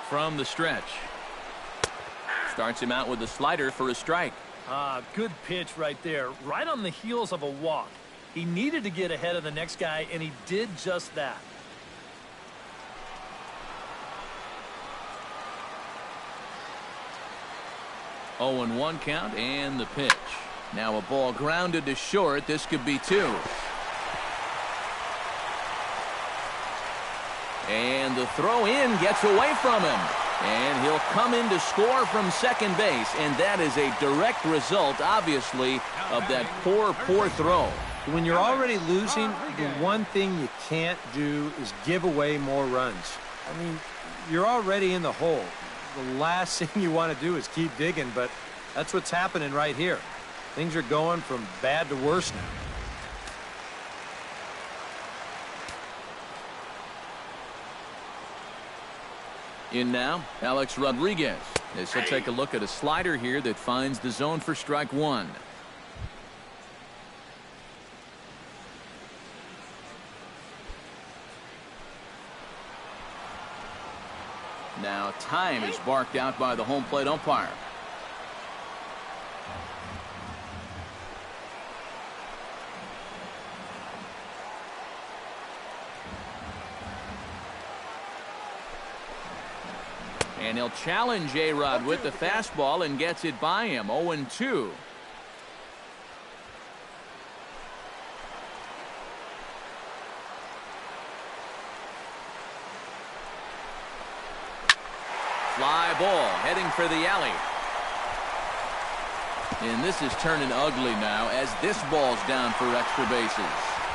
From the stretch. Starts him out with a slider for a strike. Good pitch right there. Right on the heels of a walk. He needed to get ahead of the next guy, and he did just that. Oh, 0-1 count and the pitch. Now a ball grounded to short. This could be 2. And the throw in gets away from him. And he'll come in to score from second base. And that is a direct result, obviously, of that poor throw. When you're already losing, the one thing you can't do is give away more runs. I mean, you're already in the hole. The last thing you want to do is keep digging, but that's what's happening right here. Things are going from bad to worse now. In now, Alex Rodriguez, as he'll take a look at a slider here that finds the zone for strike 1. Now time is barked out by the home plate umpire. And he'll challenge A-Rod with the fastball and gets it by him. 0-2. Fly ball heading for the alley. And this is turning ugly now as this ball's down for extra bases.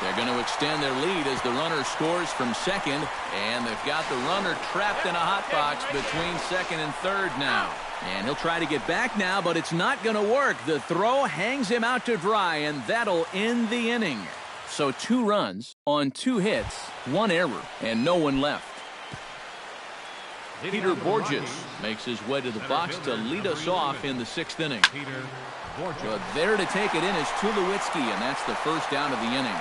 They're going to extend their lead as the runner scores from second, and they've got the runner trapped in a hot box between second and third now. And he'll try to get back now, but it's not going to work. The throw hangs him out to dry, and that'll end the inning. So 2 runs on 2 hits, 1 error, and no one left. Peter Borges makes his way to the box to lead us off in the 6th inning. But there to take it in is Tulowitzki, and that's the first down of the inning.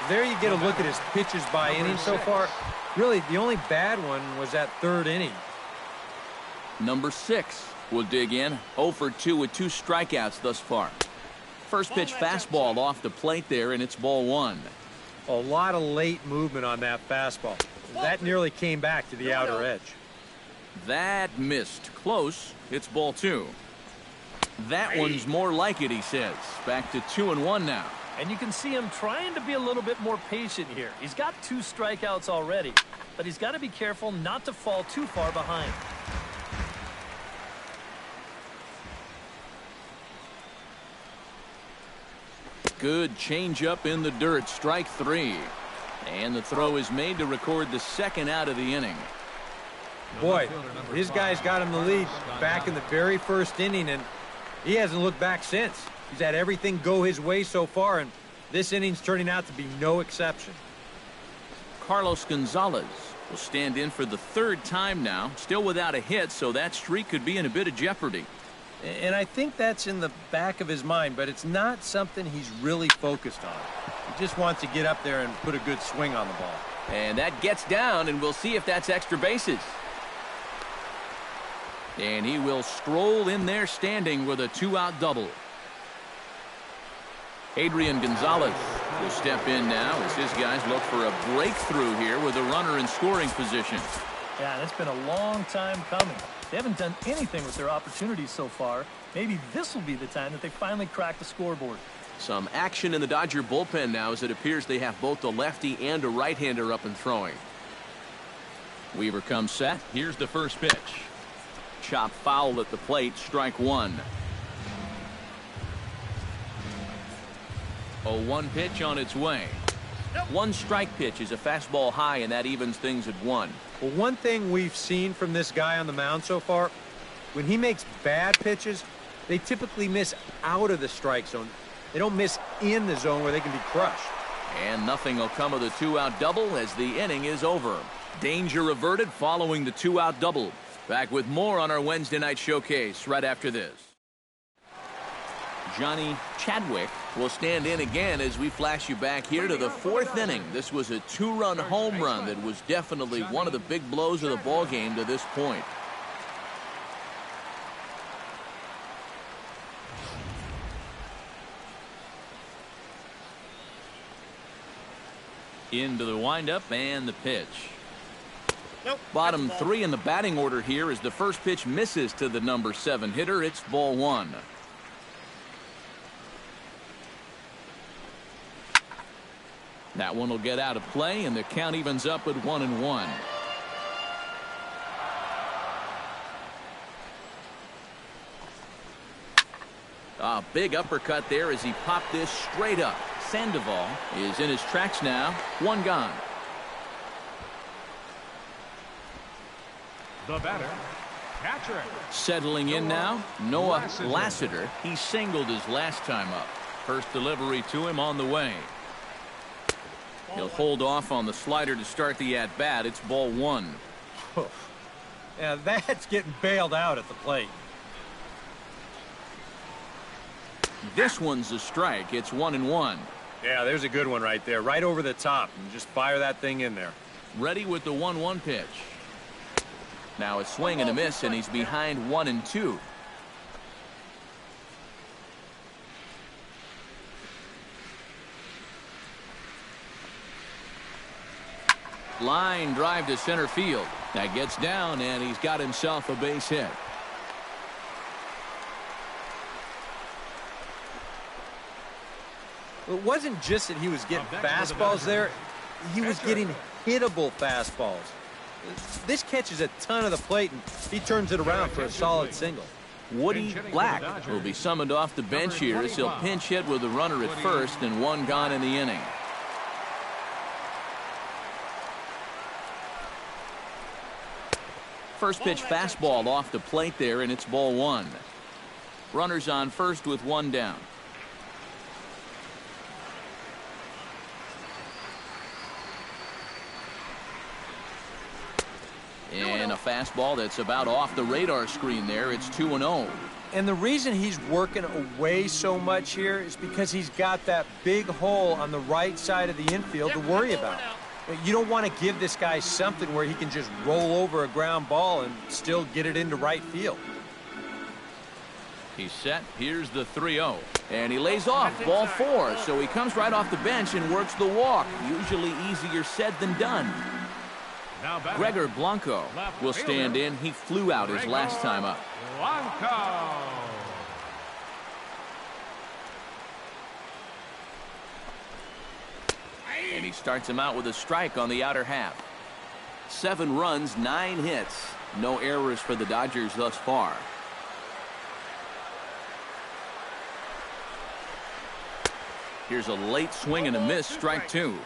There you get a look at his pitches by inning so far. Really, the only bad one was that 3rd inning. Number 6 will dig in. 0 for 2 with 2 strikeouts thus far. First pitch fastball off the plate there, and it's ball 1. A lot of late movement on that fastball. That nearly came back to the outer edge. That missed. Close. It's ball 2. That one's more like it, he says. Back to 2-1 now. And you can see him trying to be a little bit more patient here. He's got 2 strikeouts already, but he's got to be careful not to fall too far behind. Good changeup in the dirt. Strike 3. And the throw is made to record the 2nd out of the inning. Boy, these guys got him the lead back in the very first inning, and he hasn't looked back since. He's had everything go his way so far, and this inning's turning out to be no exception. Carlos Gonzalez will stand in for the 3rd time now, still without a hit, so that streak could be in a bit of jeopardy. And I think that's in the back of his mind, but it's not something he's really focused on. He just wants to get up there and put a good swing on the ball. And that gets down, and we'll see if that's extra bases. And he will stroll in there standing with a 2-out double. Adrian Gonzalez will step in now as his guys look for a breakthrough here with a runner in scoring position. Yeah, it's been a long time coming. They haven't done anything with their opportunities so far. Maybe this will be the time that they finally crack the scoreboard. Some action in the Dodger bullpen now as it appears they have both a lefty and a right-hander up and throwing. Weaver comes set. Here's the first pitch. Chop foul at the plate. Strike 1. 0-1 pitch on its way. One strike pitch is a fastball high, and that evens things at 1. Well, one thing we've seen from this guy on the mound so far, when he makes bad pitches, they typically miss out of the strike zone. They don't miss in the zone where they can be crushed. And nothing will come of the 2-out double as the inning is over. Danger averted following the 2-out double. Back with more on our Wednesday night showcase right after this. Johnny Chadwick will stand in again as we flash you back here to the 4th inning. This was a 2-run home run that was definitely one of the big blows of the ball game to this point. Into the windup and the pitch. Bottom 3 in the batting order here as the first pitch misses to the number 7 hitter. It's ball 1. That one will get out of play, and the count evens up at 1-1. A big uppercut there as he popped this straight up. Sandoval is in his tracks now. 1 gone. The batter, catcher. Settling in now, Noah Lassiter. He singled his last time up. First delivery to him on the way. He'll hold off on the slider to start the at-bat. It's ball 1. Yeah, that's getting bailed out at the plate. This one's a strike. It's 1-1. Yeah, there's a good one right there. Right over the top. And just fire that thing in there. Ready with the 1-1 pitch. Now a swing and a miss, and he's behind 1-2. Line drive to center field. That gets down, and he's got himself a base hit. It wasn't just that he was getting fastballs there. He was getting hittable fastballs. This catches a ton of the plate, and he turns it around for a solid single. Woody Black will be summoned off the bench here as he'll pinch hit with a runner at first and 1 gone in the inning. First pitch fastball off the plate there, and it's ball 1. Runners on first with 1 down. And a fastball that's about off the radar screen there. It's 2-0. And the reason he's working away so much here is because he's got that big hole on the right side of the infield to worry about. You don't want to give this guy something where he can just roll over a ground ball and still get it into right field. He's set. Here's the 3-0. And he lays off ball 4. So he comes right off the bench and works the walk. Usually easier said than done. Gregor Blanco will stand in. He flew out his last time up. Blanco. And he starts him out with a strike on the outer half. 7 runs, 9 hits. No errors for the Dodgers thus far. Here's a late swing and a miss, strike 2.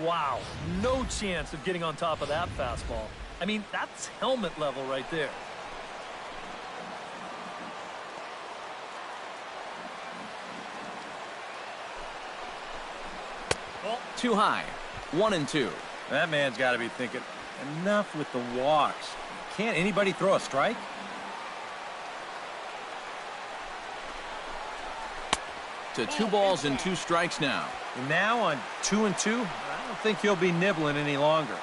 Wow, no chance of getting on top of that fastball. I mean, that's helmet level right there. Too high. 1-2. That man's got to be thinking, enough with the walks. Can't anybody throw a strike? To 2 balls and 2 strikes now. And now on 2-2, I don't think he'll be nibbling any longer.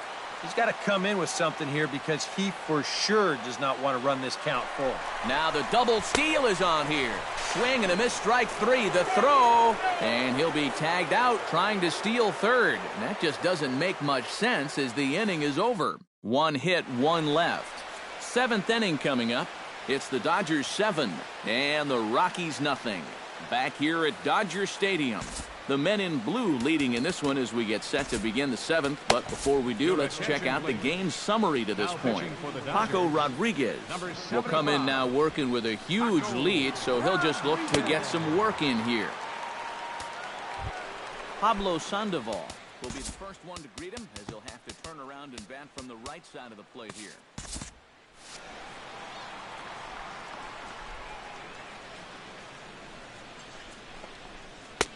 He's got to come in with something here because he for sure does not want to run this count full. Now the double steal is on here. Swing and a miss, strike 3. The throw, and he'll be tagged out trying to steal third. And that just doesn't make much sense as the inning is over. 1 hit, 1 left. 7th inning coming up. It's the Dodgers 7 and the Rockies nothing. Back here at Dodger Stadium. The men in blue leading in this one as we get set to begin the 7th. But before we do, let's check out the game summary to this point. Paco Rodriguez will come in now working with a huge lead, so he'll just look to get some work in here. Pablo Sandoval will be the first one to greet him, as he'll have to turn around and bat from the right side of the plate here.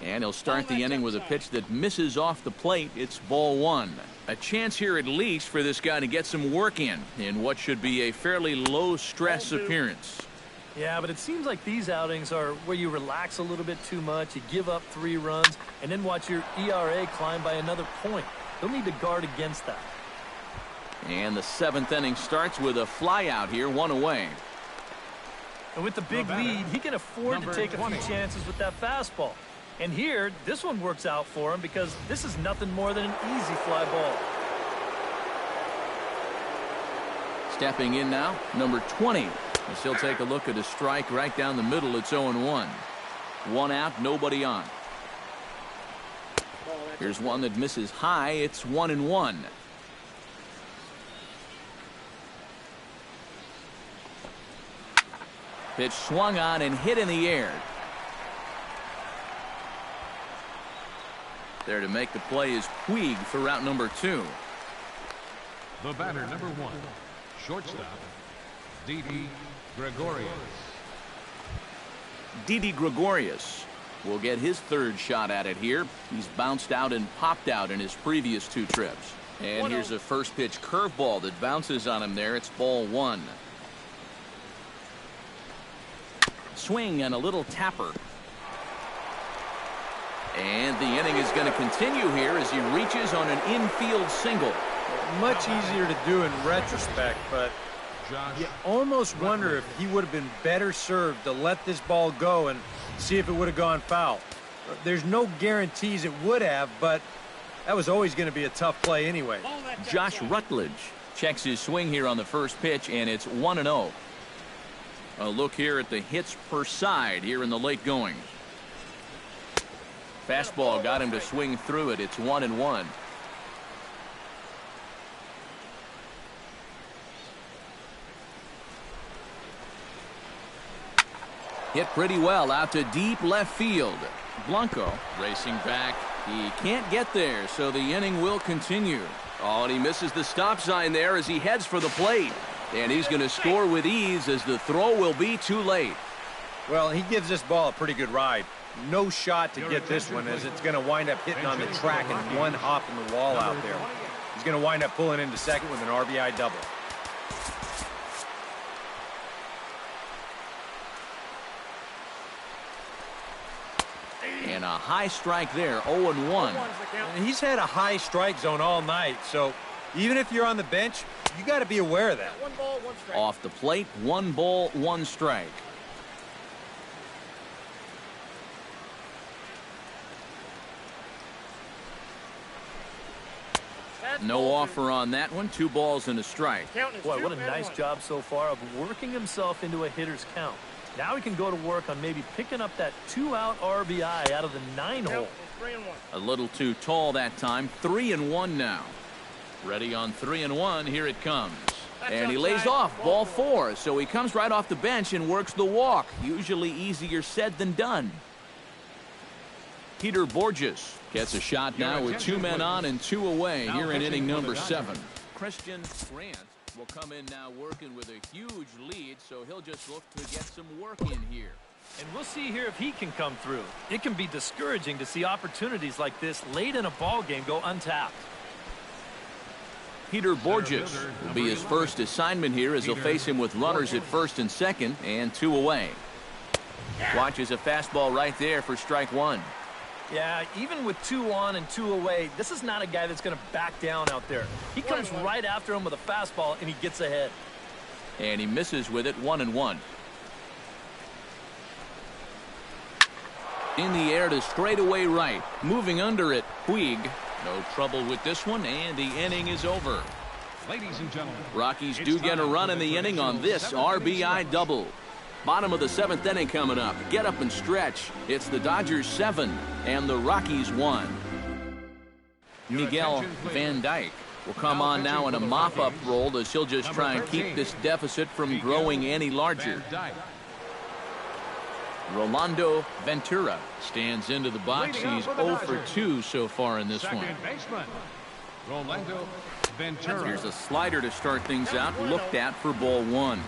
And he'll start the inning with a pitch that misses off the plate. It's ball one. A chance here at least for this guy to get some work in what should be a fairly low-stress appearance. Yeah, but it seems like these outings are where you relax a little bit too much, you give up 3 runs, and then watch your ERA climb by another point. They'll need to guard against that. And the 7th inning starts with a fly out here, 1 away. And with the big lead, he can afford to take a few chances with that fastball. And here, this one works out for him because this is nothing more than an easy fly ball. Stepping in now, number 20. As he'll take a look at a strike right down the middle. It's 0-1. 1 out, nobody on. Here's one that misses high. It's 1-1. Pitch swung on and hit in the air. There to make the play is Puig for route number 2. The batter, number 1, shortstop, Didi Gregorius. Didi Gregorius will get his 3rd shot at it here. He's bounced out and popped out in his previous 2 trips. And here's a first pitch curveball that bounces on him there. It's ball 1. Swing and a little tapper. And the inning is going to continue here as he reaches on an infield single. Much easier to do in retrospect, but you almost wonder if he would have been better served to let this ball go and see if it would have gone foul. There's no guarantees it would have, but that was always going to be a tough play anyway. Josh Rutledge checks his swing here on the first pitch, and it's 1-0. A look here at the hits per side here in the late going. Fastball got him to swing through it. It's 1-1. Hit pretty well out to deep left field. Blanco racing back. He can't get there, so the inning will continue. Oh, and he misses the stop sign there as he heads for the plate. And he's going to score with ease as the throw will be too late. Well, he gives this ball a pretty good ride. No shot to get this one, as it's going to wind up hitting on the track and one hop in the wall out there. He's going to wind up pulling into second with an RBI double. And a high strike there, 0-1. And he's had a high strike zone all night, so even if you're on the bench, you got to be aware of that. 1 ball, 1 strike. Off the plate, 1 ball, 1 strike. No offer on that one. 2 balls and a strike. Boy, what a nice job so far of working himself into a hitter's count. Now he can go to work on maybe picking up that 2-out RBI out of the 9-hole. 3-1. A little too tall that time. 3-1 now. Ready on 3-1. Here it comes. And he lays off ball 4. So he comes right off the bench and works the walk. Usually easier said than done. Peter Borges gets a shot now with 2 men on and 2 away here in inning number 7. Christian Grant will come in now working with a huge lead, so he'll just look to get some work in here. And we'll see here if he can come through. It can be discouraging to see opportunities like this late in a ball game go untapped. Peter Borges will be his first assignment here as he'll face him with runners at first and second and 2 away. Watches a fastball right there for strike 1. Yeah, even with 2 on and 2 away, this is not a guy that's going to back down out there. He comes right after him with a fastball, and he gets ahead. And he misses with it, 1-1. In the air to straightaway right. Moving under it, Puig. No trouble with this one, and the inning is over. Ladies and gentlemen, Rockies do get a run in the inning on this RBI double. Bottom of the 7th inning coming up. Get up and stretch. It's the Dodgers 7 and the Rockies 1. Miguel Van Dyke will come on now in a mop-up role as he'll just try and keep this deficit from growing any larger. Rolando Ventura stands into the box. He's 0 for 2 so far in this one. Baseman, Rolando Ventura. Here's a slider to start things out, looked at for ball 1.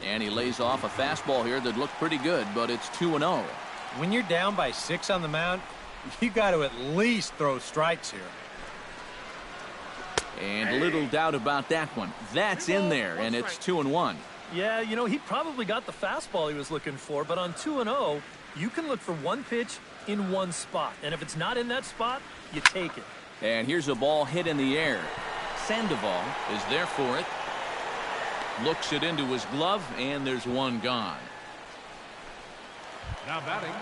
And he lays off a fastball here that looked pretty good, but it's 2-0. When you're down by 6 on the mound, you got to at least throw strikes here. And little doubt about that one. That's in there, and it's 2-1. Yeah, you know, he probably got the fastball he was looking for, but on 2-0, you can look for one pitch in one spot. And if it's not in that spot, you take it. And here's a ball hit in the air. Sandoval is there for it. Looks it into his glove, and there's one gone. Now batting,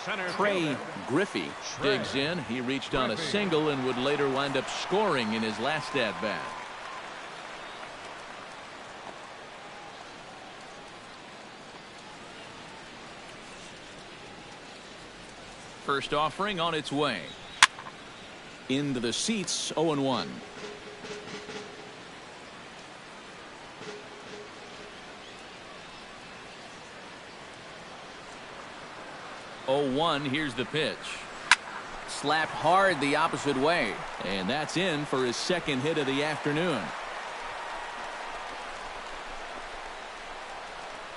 center Trey fielder. Griffey digs in. He reached on a single and would later wind up scoring in his last at-bat. First offering on its way. Into the seats, 0-1. Here's the pitch. Slapped hard the opposite way. And that's in for his second hit of the afternoon.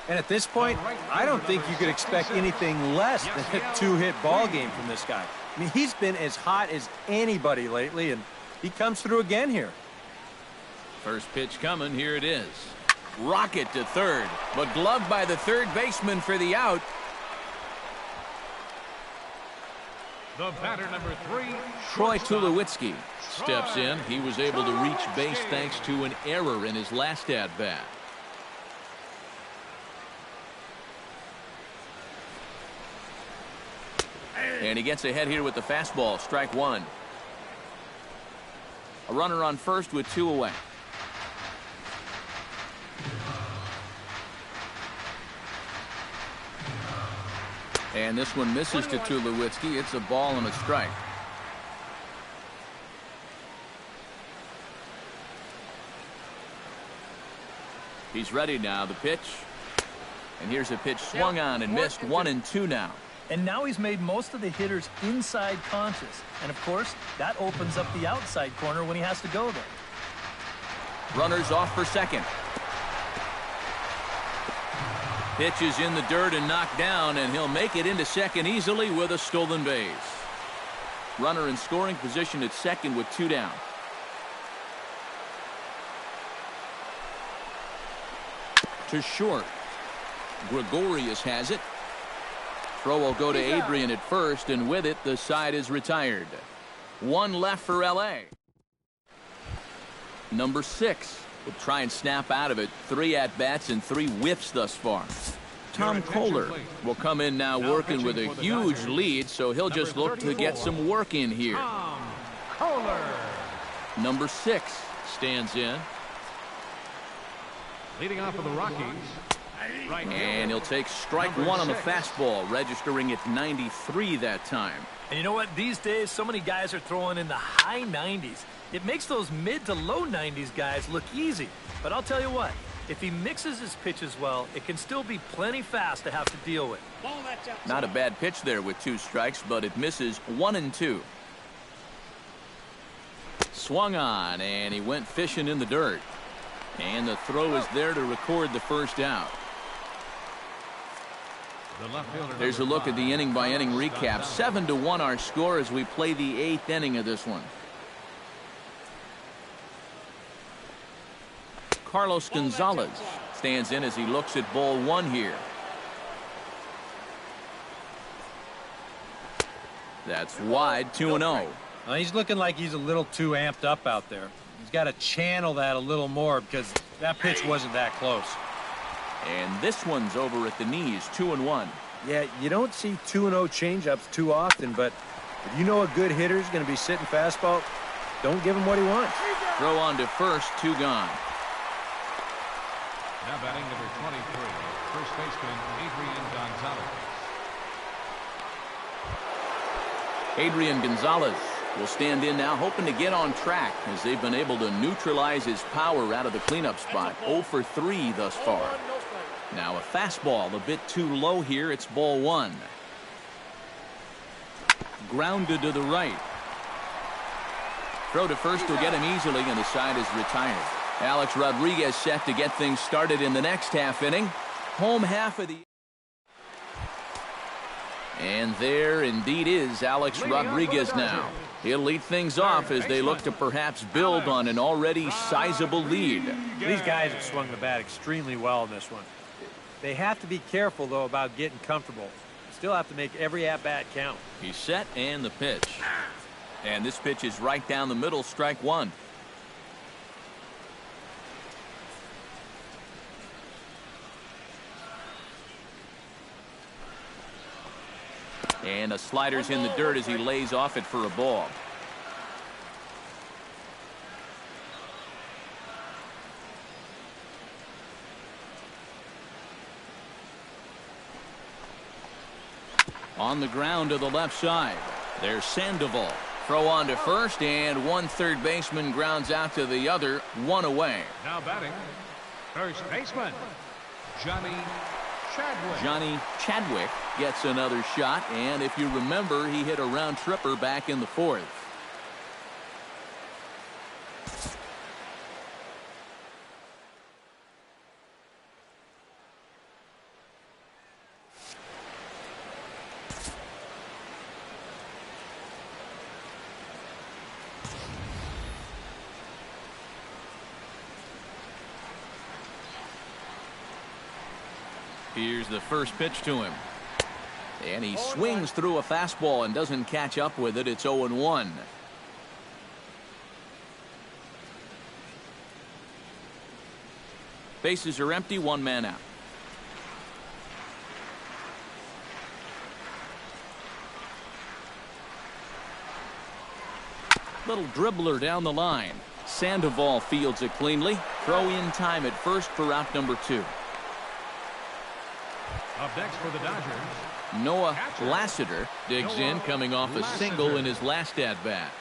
And at this point, I don't think you could expect anything less than a 2-hit ball game from this guy. I mean, he's been as hot as anybody lately, and he comes through again here. First pitch coming. Here it is. Rocket to third, but gloved by the third baseman for the out. The batter, number 3, Troy Tulowitzki steps in. He was able to reach base thanks to an error in his last at-bat. And he gets ahead here with the fastball. Strike 1. A runner on first with 2 away. And this one misses to Tulowitzki. It's a ball and a strike. He's ready now. The pitch. And here's a pitch swung on and missed. 1-2 now. And now he's made most of the hitters inside conscious. And, of course, that opens up the outside corner when he has to go there. Runners off for second. Pitch is in the dirt and knocked down, and he'll make it into second easily with a stolen base. Runner in scoring position at second with 2 down. To short. Gregorius has it. Throw will go to Adrian at first, and with it, the side is retired. 1 left for L.A. Number 6 will try and snap out of it. 3 at-bats and 3 whiffs thus far. Tom Kohler will come in now working with a huge lead, so he'll just look to get some work in here. Tom Kohler. Number 6 stands in. Leading off for the Rockies. Right, And he'll take strike 1 on the fastball, registering at 93 that time. And you know what? These days, so many guys are throwing in the high 90s. It makes those mid to low 90s guys look easy. But I'll tell you what, if he mixes his pitches well, it can still be plenty fast to have to deal with. Not a bad pitch there with 2 strikes, but it misses. 1-2. Swung on, and he went fishing in the dirt. And the throw is there to record the first out. There's a look at the inning-by-inning recap. 7-1 our score as we play the 8th inning of this one. Carlos Gonzalez stands in as he looks at ball 1 here. That's wide. 2-0. He's looking like he's a little too amped up out there. He's got to channel that a little more because that pitch wasn't that close. And this one's over at the knees. 2-1. Yeah, you don't see 2-0 changeups too often, but if you know a good hitter's going to be sitting fastball, don't give him what he wants. Throw on to first. 2 gone. Now batting number 23, first baseman Adrian Gonzalez. Adrian Gonzalez will stand in now, hoping to get on track as they've been able to neutralize his power out of the cleanup spot. 0 for 3 thus far. Now a fastball a bit too low here. It's ball 1. Grounded to the right. Throw to first will get him easily, and the side is retired. Alex Rodriguez set to get things started in the next half inning. Home half of the... And there indeed is Alex Rodriguez now. He'll lead things off as they look to perhaps build on an already sizable lead. These guys have swung the bat extremely well in this one. They have to be careful, though, about getting comfortable. Still have to make every at-bat count. He's set, and the pitch. And this pitch is right down the middle, strike 1. And a slider's in the dirt as he lays off it for a ball. On the ground to the left side. There's Sandoval. Throw on to first, and one third baseman grounds out to the other, 1 away. Now batting, first baseman, Johnny Chadwick. Johnny Chadwick gets another shot, and if you remember, he hit a round tripper back in the 4th. Here's the first pitch to him. And he swings through a fastball and doesn't catch up with it. It's 0-1. Bases are empty, 1 man out. Little dribbler down the line. Sandoval fields it cleanly. Throw in time at first for out number 2. Up next for the Dodgers, Noah Lassiter digs in, coming off a single in his last at-bat.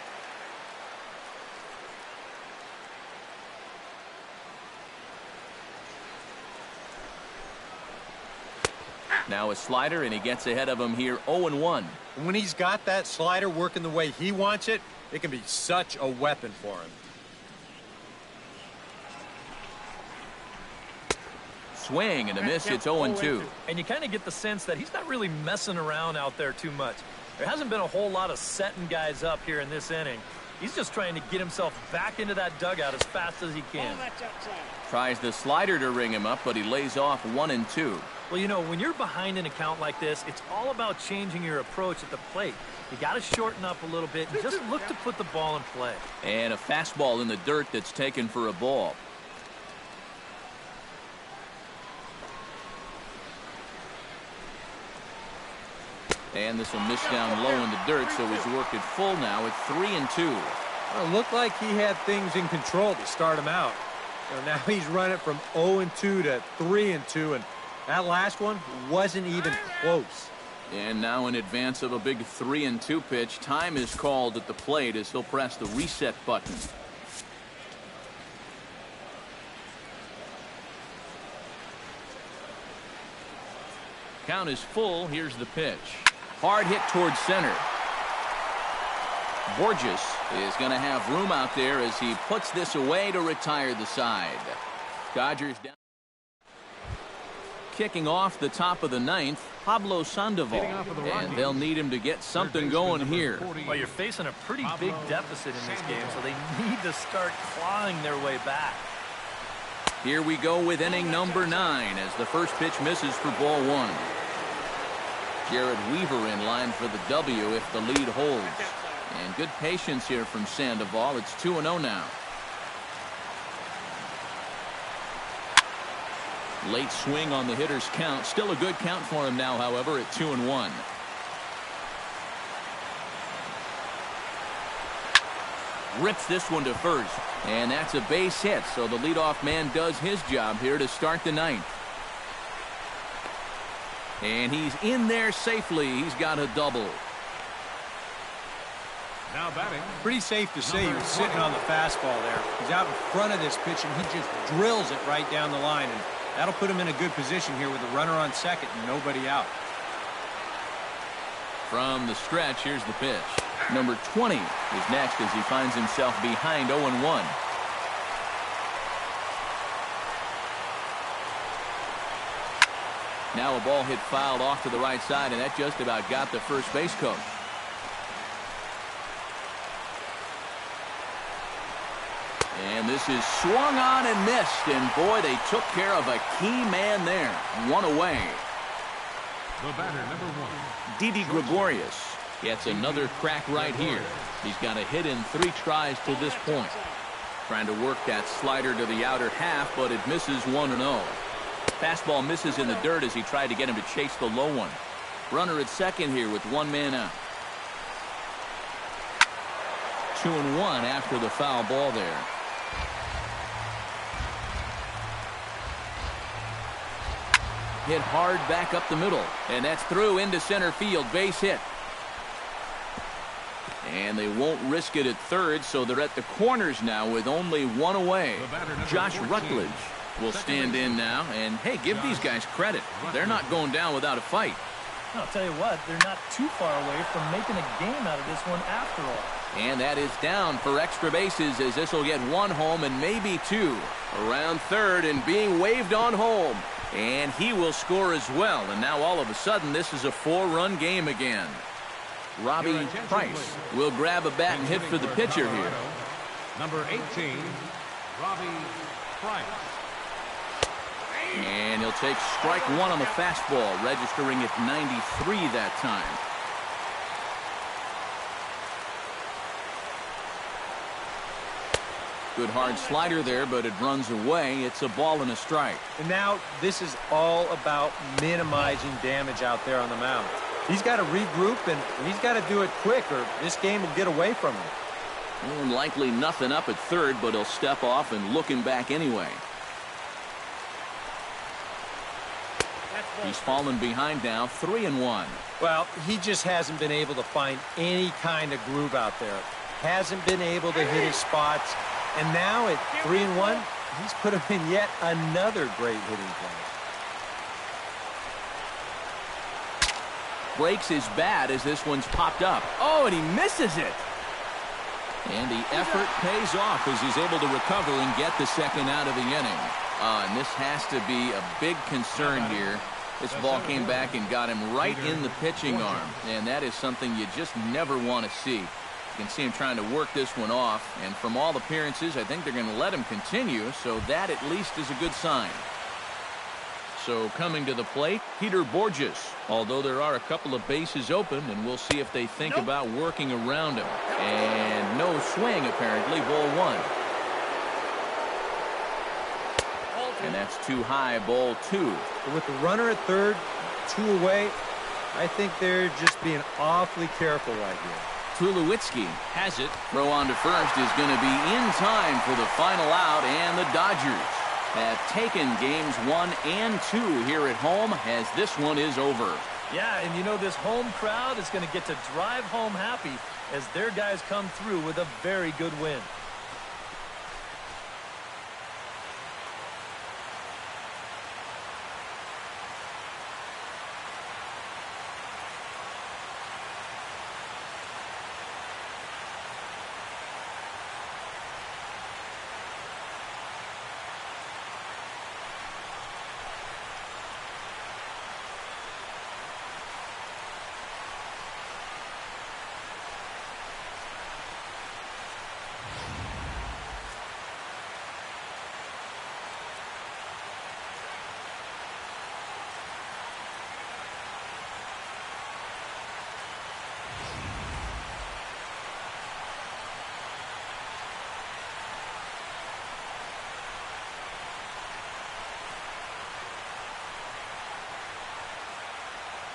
Now a slider, and he gets ahead of him here, 0-1. When he's got that slider working the way he wants it, it can be such a weapon for him. Swing and a miss. It's 0-2. And you kind of get the sense that he's not really messing around out there too much. There hasn't been a whole lot of setting guys up here in this inning. He's just trying to get himself back into that dugout as fast as he can. Tries the slider to ring him up, but he lays off 1-2. Well, you know, when you're behind an account like this, it's all about changing your approach at the plate. You got to shorten up a little bit and just look to put the ball in play. And a fastball in the dirt that's taken for a ball. And this will miss down low in the dirt, so he's worked it full now at 3-2. Well, it looked like he had things in control to start him out. Now he's running from 0-2 to 3-2, and that last one wasn't even close. And now in advance of a big 3-2 pitch, time is called at the plate as he'll press the reset button. Count is full. Here's the pitch. Hard hit towards center. Borges is going to have room out there as he puts this away to retire the side. Dodgers down. Kicking off the top of the 9th, Pablo Sandoval. And they'll need him to get something going here. Well, you're facing a pretty big deficit in this game, so they need to start clawing their way back. Here we go with inning number 9 as the first pitch misses for ball 1. Jared Weaver in line for the W if the lead holds. And good patience here from Sandoval. It's 2-0 now. Late swing on the hitter's count. Still a good count for him now, however, at 2-1. Rips this one to first. And that's a base hit, so the leadoff man does his job here to start the 9th. And he's in there safely. He's got a double. Now batting. Pretty safe to say he was sitting on the fastball there. He's out in front of this pitch, and he just drills it right down the line, and that'll put him in a good position here with a runner on second and nobody out. From the stretch, here's the pitch. Number 20 is next as he finds himself behind 0-1. Now a ball hit fouled off to the right side, and that just about got the first base coach. And this is swung on and missed, and boy, they took care of a key man there. One away. The batter, number 1. Didi Gregorius gets another crack right here. He's got a hit in 3 tries to this point. Trying to work that slider to the outer half, but it misses 1-0. Fastball misses in the dirt as he tried to get him to chase the low one. Runner at second here with 1 man out. 2-1 after the foul ball there. Hit hard back up the middle, and that's through into center field. Base hit. And they won't risk it at third, so they're at the corners now with only 1 away. Josh Rutledge will stand in now, and hey, give these guys credit. They're not going down without a fight. I'll tell you what, they're not too far away from making a game out of this one after all. And that is down for extra bases as this will get 1 home and maybe 2. Around third and being waved on home. And he will score as well. And now all of a sudden this is a 4-run game again. Robbie Price will grab a bat and hit for the pitcher here. Number 18, Robbie Price. And he'll take strike 1 on the fastball, registering at 93 that time. Good hard slider there, but it runs away. It's a ball and a strike. And now this is all about minimizing damage out there on the mound. He's got to regroup, and he's got to do it quick, or this game will get away from him. Well, likely nothing up at third, but he'll step off and look him back anyway. He's fallen behind now, 3-1. Well, he just hasn't been able to find any kind of groove out there. Hasn't been able to hit his spots. And now at 3-1, he's put him in yet another great hitting play. Breaks his bat as this one's popped up. Oh, and he misses it. And the effort pays off as he's able to recover and get the second out of the inning. And this has to be a big concern here. This ball came back and got him right in the pitching arm. And that is something you just never want to see. You can see him trying to work this one off, and from all appearances I think they're going to let him continue, so that at least is a good sign. So coming to the plate, Peter Borges, although there are a couple of bases open, and we'll see if they think about working around him. And no swing apparently, ball 1. And that's too high, ball 2. But with the runner at third, 2 away, I think they're just being awfully careful right here. Tulowitzki has it. Throw on to first is going to be in time for the final out, and the Dodgers have taken games 1 and 2 here at home as this one is over. Yeah, and you know this home crowd is going to get to drive home happy as their guys come through with a very good win.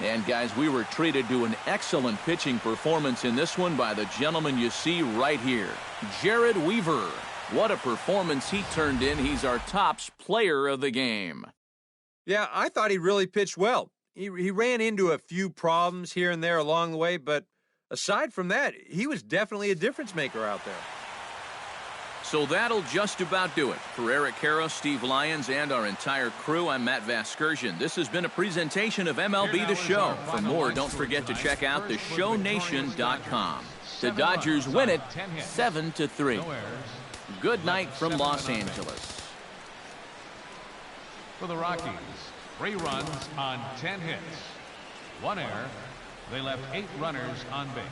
And guys, we were treated to an excellent pitching performance in this one by the gentleman you see right here, Jared Weaver. What a performance he turned in. He's our tops player of the game. Yeah, I thought he really pitched well. He ran into a few problems here and there along the way, but Aside from that, he was definitely a difference maker out there. So that'll just about do it. For Eric Caro, Steve Lyons, and our entire crew, I'm Matt Vasgersian. This has been a presentation of MLB The Show. For more, don't forget to check out theshownation.com. The Dodgers win it 7-3. Good night from Los Angeles. For the Rockies, 3 runs on 10 hits. 1 error. They left 8 runners on base.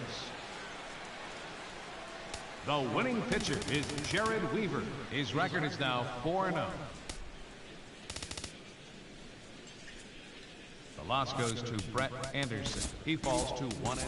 The winning pitcher is Jared Weaver. His record is now 4-0. The loss goes to Brett Anderson. He falls to 1-2.